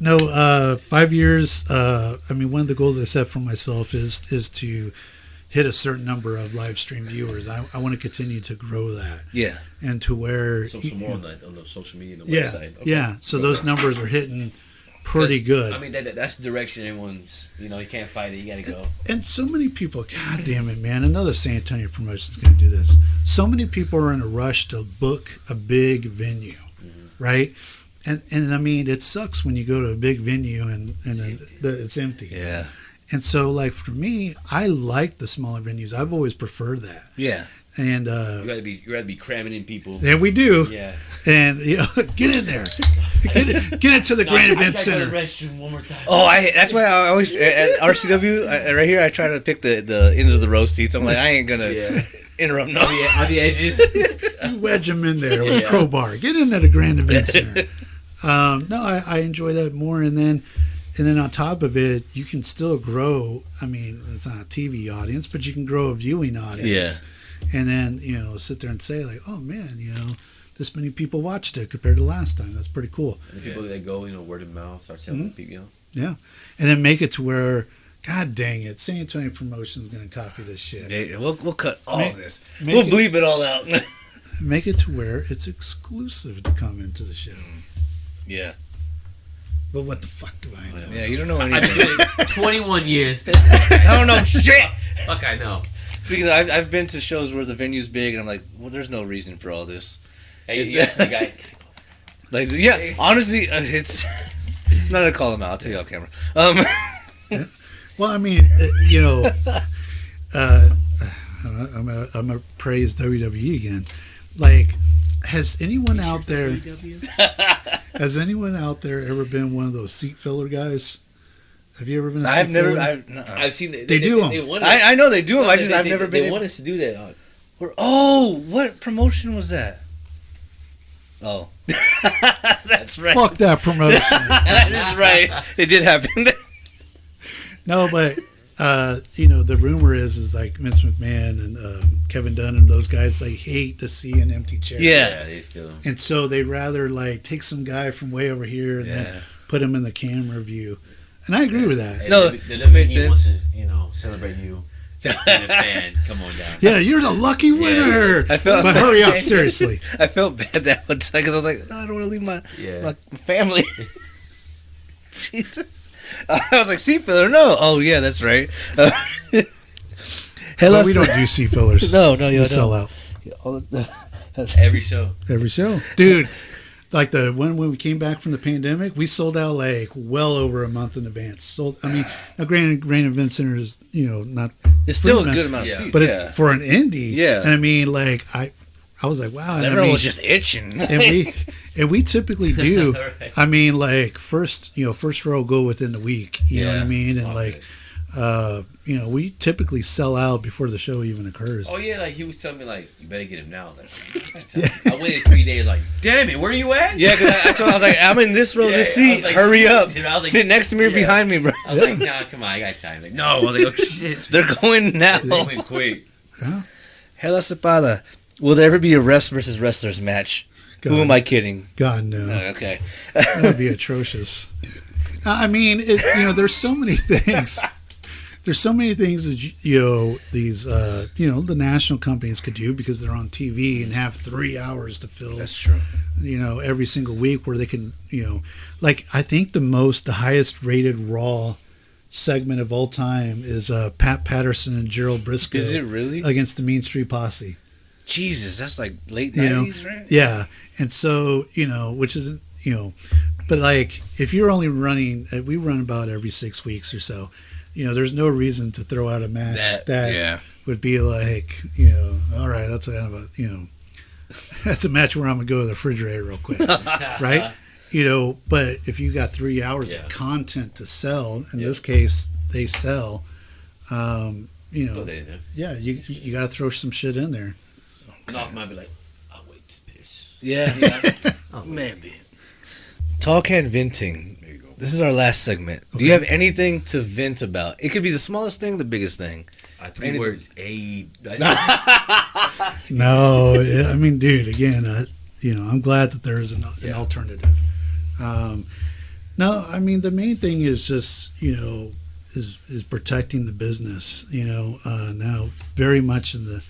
Speaker 5: No, 5 years. I mean, one of the goals I set for myself is to hit a certain number of live stream viewers. I want to continue to grow that.
Speaker 2: Yeah.
Speaker 5: And to where
Speaker 4: So some more on the social media and the
Speaker 5: yeah,
Speaker 4: website. Okay.
Speaker 5: yeah. So those numbers are hitting pretty good.
Speaker 4: I mean, that's the direction everyone's. You can't fight it. You got to go.
Speaker 5: And so many people, God damn it, man! Another San Antonio promotion is going to do this. So many people are in a rush to book a big venue, right? And I mean, it sucks when you go to a big venue and it's empty.
Speaker 2: Yeah.
Speaker 5: And so, like for me, I like the smaller venues. I've always preferred that.
Speaker 2: Yeah.
Speaker 5: And
Speaker 4: You got to be cramming in people.
Speaker 5: and we do.
Speaker 4: Yeah.
Speaker 5: And get in there, get into the Grand Event
Speaker 4: I gotta
Speaker 5: Center.
Speaker 4: go to the restroom one more time.
Speaker 2: Oh, that's why I always at RCW right here. I try to pick the end of the row seats. I'm like, I ain't gonna interrupt no.
Speaker 4: On the edges.
Speaker 5: You wedge them in there with a
Speaker 4: Yeah.
Speaker 5: crowbar. Get in there, the Grand Event Center. No, I enjoy that more. And then on top of it, you can still grow. I mean, it's not a TV audience, but you can grow a viewing audience. And then sit there and say like, oh man, this many people watched it compared to last time. That's pretty cool.
Speaker 4: And the people that go, word of mouth, start telling people.
Speaker 5: Yeah, and then make it to where, God dang it, San Antonio Promotions is going to copy this shit.
Speaker 2: We'll cut all this.
Speaker 5: make
Speaker 2: We'll
Speaker 5: it-
Speaker 2: bleep it all out.
Speaker 5: Make it to where it's exclusive to come into the show.
Speaker 2: Yeah.
Speaker 5: But what the fuck do I know?
Speaker 2: Yeah. You don't know
Speaker 4: I've
Speaker 2: anything.
Speaker 4: been doing it 21 years.
Speaker 2: I don't know shit.
Speaker 4: Fuck, I know.
Speaker 2: Speaking of, I've been to shows where the venue's big, and I'm like, well, there's no reason for all this.
Speaker 4: Hey, you asked the guy.
Speaker 2: Like, yeah, honestly, it's not gonna call him out. I'll tell you off camera.
Speaker 5: Well, I mean, I'm gonna praise WWE again. Like, has anyone out there ever been one of those seat filler guys? Have you ever been?
Speaker 2: I've never.
Speaker 4: I've seen
Speaker 5: They do 'em.
Speaker 4: want us-
Speaker 2: I know they do them.
Speaker 4: No,
Speaker 2: I've never been.
Speaker 4: They want us to do that.
Speaker 2: Oh, what promotion was that? Oh, that's right.
Speaker 5: Fuck that promotion.
Speaker 2: That is right. It did happen.
Speaker 5: No, but the rumor is like Vince McMahon and Kevin Dunn and those guys, they hate to see an empty chair.
Speaker 2: Yeah.
Speaker 4: They feel.
Speaker 5: And so they'd rather like take some guy from way over here and then put him in the camera view. And I agree with that.
Speaker 2: No,
Speaker 4: the
Speaker 2: that makes
Speaker 4: WWE wants
Speaker 2: sense.
Speaker 4: to, celebrate you. Being a fan, come on down.
Speaker 5: Yeah, you're the lucky winner.
Speaker 2: I felt.
Speaker 5: But hurry up, seriously.
Speaker 2: I felt bad that one time because I was like, I don't want to leave my family. Jesus. I was like, seat filler? No. Oh yeah, that's right.
Speaker 5: But we don't do seat fillers.
Speaker 2: No, you
Speaker 5: We
Speaker 2: don't.
Speaker 5: sell out
Speaker 4: Every show.
Speaker 5: every show, dude. Like the when we came back from the pandemic, we sold out like well over a month in advance. Now granted, Grand Event Center is not,
Speaker 2: It's still a
Speaker 5: Freeman,
Speaker 2: good amount of seats,
Speaker 5: but it's for an indie.
Speaker 2: Yeah.
Speaker 5: And I mean, like I was like, wow. And
Speaker 2: everyone was just itching.
Speaker 5: and we typically do.
Speaker 4: Right.
Speaker 5: I mean, like first row go within the week. You know what I mean? And we typically sell out before the show even occurs.
Speaker 4: Oh yeah, like he was telling me like, you better get him now. I was like, I waited 3 days. Like, damn it, where are you at?
Speaker 2: Yeah, because I was like, I'm in this row, this
Speaker 4: I was
Speaker 2: seat.
Speaker 4: like,
Speaker 2: Hurry up.
Speaker 4: Jesus. I was like,
Speaker 2: Sit next to me or behind me, bro.
Speaker 4: I was like, nah, come on, I got time. Like, no, I was like, oh shit,
Speaker 2: They're going now.
Speaker 4: they went quick.
Speaker 2: Hela Zapada. Will there ever be a refs versus wrestlers match?
Speaker 5: God.
Speaker 2: Who am I kidding?
Speaker 5: God no,
Speaker 2: Okay.
Speaker 5: that would be atrocious. I mean, there's so many things. There's so many things that these the national companies could do because they're on TV and have 3 hours to fill.
Speaker 2: That's true.
Speaker 5: Every single week where they can like I think the highest rated Raw segment of all time is Pat Patterson and Gerald Briscoe.
Speaker 2: Is it really?
Speaker 5: Against the Mean Street Posse?
Speaker 2: Jesus, that's like late
Speaker 5: You know,
Speaker 2: 90s, right?
Speaker 5: Yeah, and so which isn't but like if you're only running, we run about every 6 weeks or so. There's no reason to throw out a match that would be like, all right, that's kind of a, that's a match where I'm gonna go to the refrigerator real quick, right? But if you got 3 hours of content to sell, in this case, they sell. you
Speaker 4: Throw
Speaker 5: know,
Speaker 4: that in there.
Speaker 5: yeah, you got to throw some shit in there.
Speaker 4: And off might be like, I'll wait to piss.
Speaker 2: Yeah.
Speaker 3: Maybe.
Speaker 2: Talk can venting.
Speaker 4: There you go.
Speaker 2: This is our last segment. Do you have anything to vent about? It could be the smallest thing, the biggest thing.
Speaker 4: 3
Speaker 2: Anything.
Speaker 4: words.
Speaker 5: No, I mean, dude, again, you know, I'm glad that there is an alternative. No, I mean, the main thing is just, you know, is protecting the business. You know, now very much in the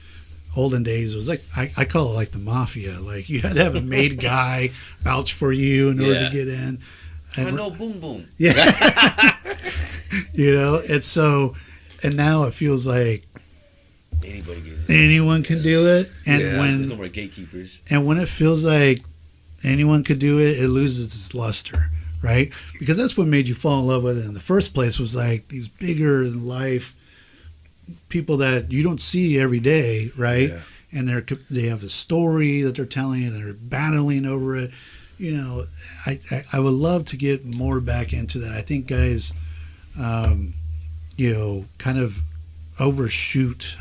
Speaker 5: olden days, it was like, I call it like the mafia. Like, you had to have a made guy vouch for you in order to get in.
Speaker 4: I
Speaker 5: And,
Speaker 4: know, boom, boom.
Speaker 5: yeah. You know, and now it feels like
Speaker 4: Anybody gets it.
Speaker 5: anyone can do it. And
Speaker 4: There's no more gatekeepers.
Speaker 5: when it feels like anyone could do it, it loses its luster, right? Because that's what made you fall in love with it in the first place, was like these bigger than life people that you don't see every day, right?
Speaker 2: Yeah.
Speaker 5: And they have a story that they're telling and they're battling over it. You know, I would love to get more back into that. I think guys, you know, kind of overshoot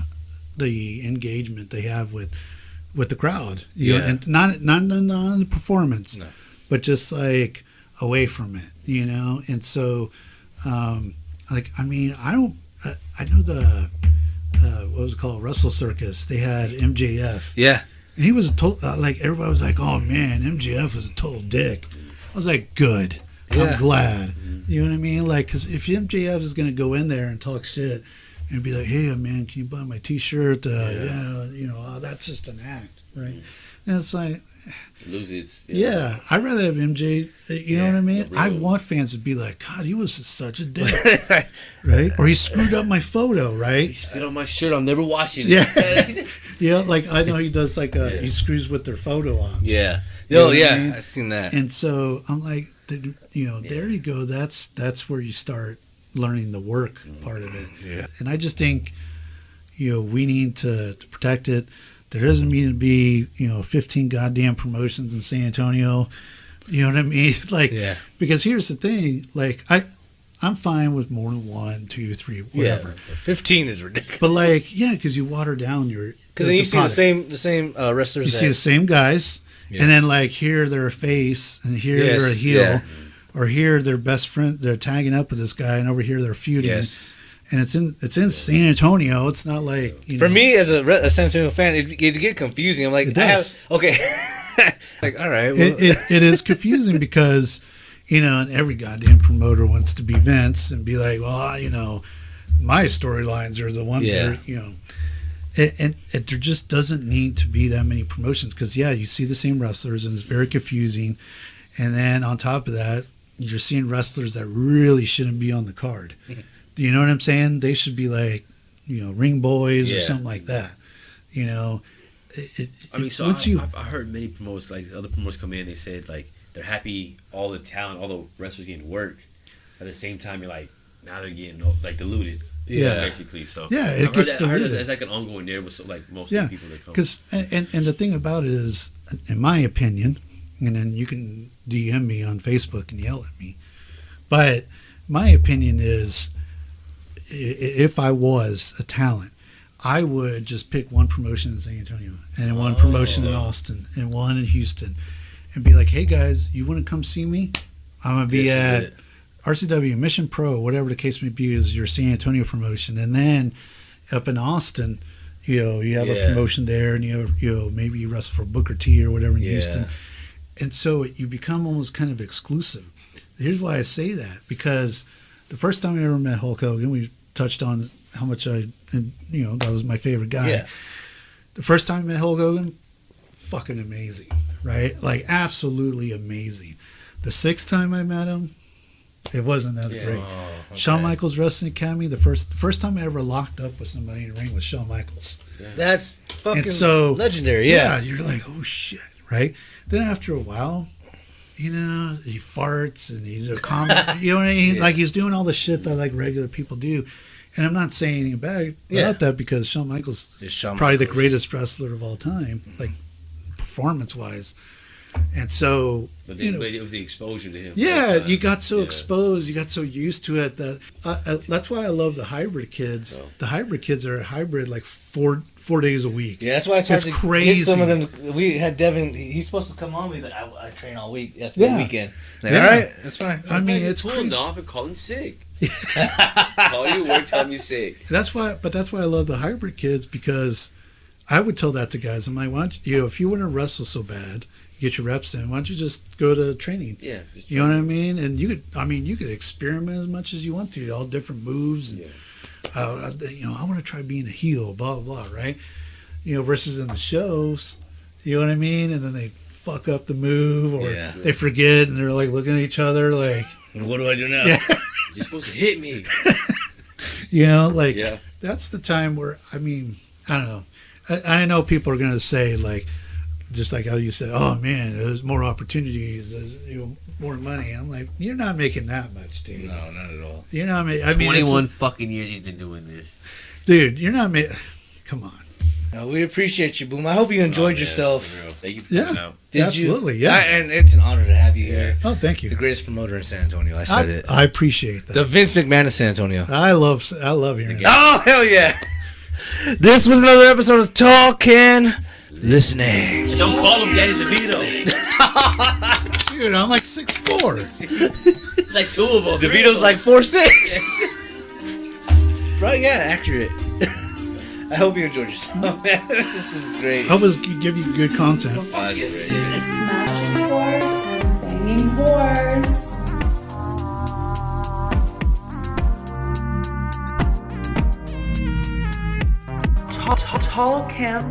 Speaker 5: the engagement they have with the crowd. You know, and not in the performance, but just like away from it, you know. And so, like, I mean, I know the what was it called, Russell Circus. They had MJF.
Speaker 2: Yeah.
Speaker 5: And he was a total, like, everybody was like, oh man, MJF was a total dick. I was like, good.
Speaker 2: Yeah.
Speaker 5: I'm glad. You know what I mean? Like, because if MJF is going to go in there and talk shit and be like, hey, man, can you buy my T-shirt? Yeah, you know, that's just an act, right? And it's like,
Speaker 4: Lose its.
Speaker 5: yeah, I'd rather have MJ, you know what I mean? I want fans to be like, God, he was such a dick, right? Or he screwed up my photo,
Speaker 4: He
Speaker 5: right?
Speaker 4: spit on my shirt. I'm never washing
Speaker 5: Yeah.
Speaker 4: it.
Speaker 5: Yeah, like, I know he does, like, he screws with their photo ops.
Speaker 2: Yeah.
Speaker 5: You know
Speaker 2: Oh,
Speaker 5: what I
Speaker 2: yeah.
Speaker 5: mean?
Speaker 2: I've seen that.
Speaker 5: And so I'm like, you know, there you go. That's where you start learning the work part of it.
Speaker 2: Yeah.
Speaker 5: And I just think, you know, we need to protect it. There doesn't mean to be, you know, 15 goddamn promotions in San Antonio. You know what I mean? Like, because here's the thing. Like, I'm fine with more than 1, 2, 3, whatever.
Speaker 2: Yeah. 15 is ridiculous.
Speaker 5: But like, yeah, because you water down your.
Speaker 2: Because then you see the same wrestlers.
Speaker 5: You see the same guys. Yeah. And then, like, here they're a face, and here they're a heel, or here they're best friend. They're tagging up with this guy, and over here they're feuding.
Speaker 2: Yes.
Speaker 5: And it's in San Antonio. It's not like, you know.
Speaker 2: For me, as a San Antonio fan, it get confusing. I'm like,
Speaker 5: It does.
Speaker 2: Like, all right. Well.
Speaker 5: It is confusing because, you know, and every goddamn promoter wants to be Vince and be like, well, you know, my storylines are the ones that are, you know. And there just doesn't need to be that many promotions because, yeah, you see the same wrestlers and it's very confusing. And then on top of that, you're seeing wrestlers that really shouldn't be on the card. Do you know what I'm saying? They should be like, you know, ring boys or something like that. You know,
Speaker 4: I mean, so I've heard many promoters, like other promoters come in, they said like they're happy all the talent, all the wrestlers getting work. At the same time, you're like, now they're getting like diluted.
Speaker 5: Yeah,
Speaker 4: basically. So
Speaker 5: yeah, it gets diluted.
Speaker 4: It's like an ongoing narrative with like most of the people that come.
Speaker 5: Because and the thing about it is, in my opinion, and then you can DM me on Facebook and yell at me, but my opinion is, if I was a talent, I would just pick one promotion in San Antonio and one promotion in Austin and one in Houston, and be like, hey guys, you want to come see me? I'm gonna be at RCW, Mission Pro, whatever the case may be, is your San Antonio promotion. And then up in Austin, you know, you have a promotion there, and you know, maybe you wrestle for Booker T or whatever in Houston. And so you become almost kind of exclusive. Here's why I say that, because the first time I ever met Hulk Hogan, we touched on how much that was my favorite guy. Yeah. The first time I met Hulk Hogan, fucking amazing, right? Like, absolutely amazing. The sixth time I met him, it wasn't as great. Oh, okay. Shawn Michaels Wrestling Academy, the first time I ever locked up with somebody in the ring was Shawn Michaels.
Speaker 2: Yeah. That's fucking legendary. Yeah,
Speaker 5: you're like, oh shit, right? Then after a while, you know, he farts and he's a comic. You know what I mean? Like, he's doing all the shit that like regular people do. And I'm not saying anything bad about that, because Shawn Michaels is probably the greatest wrestler of all time, like performance wise. And so,
Speaker 4: But
Speaker 5: you know,
Speaker 4: it was the exposure to him.
Speaker 5: yeah, you got so exposed, you got so used to it that that's why I love the hybrid kids. The hybrid kids are hybrid like 4 days a week.
Speaker 2: Yeah, that's why it's hard to
Speaker 5: crazy.
Speaker 2: get some of them. We had Devin. He's supposed to come on. But he's like, I train all week. That's the weekend. Like, all right, that's fine.
Speaker 5: I mean, it's
Speaker 4: pull
Speaker 5: crazy.
Speaker 4: him off and call him sick. Call you work, tell me sick.
Speaker 5: That's why I love the hybrid kids, because I would tell that to guys. I'm like, why don't you, if you want to wrestle so bad, get your reps in, why don't you just go to training?
Speaker 4: Yeah.
Speaker 5: You know what I mean? And you could experiment as much as you want to, all different moves. And, I want to try being a heel, blah, blah, blah, right? Versus in the shows, you know what I mean? And then they fuck up the move, or they forget, and they're like looking at each other like,
Speaker 2: what do I do now?
Speaker 5: Yeah.
Speaker 4: You're supposed to hit me.
Speaker 5: That's the time where, I mean, I don't know. I know people are going to say, like, just like how you said, oh man, there's more opportunities, more money. I'm like, you're not making that much, dude.
Speaker 2: No, not at all.
Speaker 5: You're not making.
Speaker 4: 21 fucking years he's been doing this,
Speaker 5: dude. You're not making. Come on.
Speaker 2: No, we appreciate you, Boom. I hope you enjoyed yourself.
Speaker 4: Thank you for coming out.
Speaker 5: Absolutely, yeah.
Speaker 2: And it's an honor to have you here.
Speaker 5: Oh, thank you.
Speaker 2: The greatest promoter in San Antonio. I said it.
Speaker 5: I appreciate that.
Speaker 2: The Vince McMahon of San Antonio.
Speaker 5: I love hearing that.
Speaker 2: Oh, hell yeah. This was another episode of Talking Listening.
Speaker 4: Don't call him Daddy DeVito.
Speaker 5: Dude, I'm like 6'4".
Speaker 4: Like 2 of them.
Speaker 2: DeVito's like 4'6". Right? Yeah, accurate. I hope you enjoyed yourself, man. This was great.
Speaker 5: I was give you good content.
Speaker 6: Smashing whores and banging whores. Tall Camp.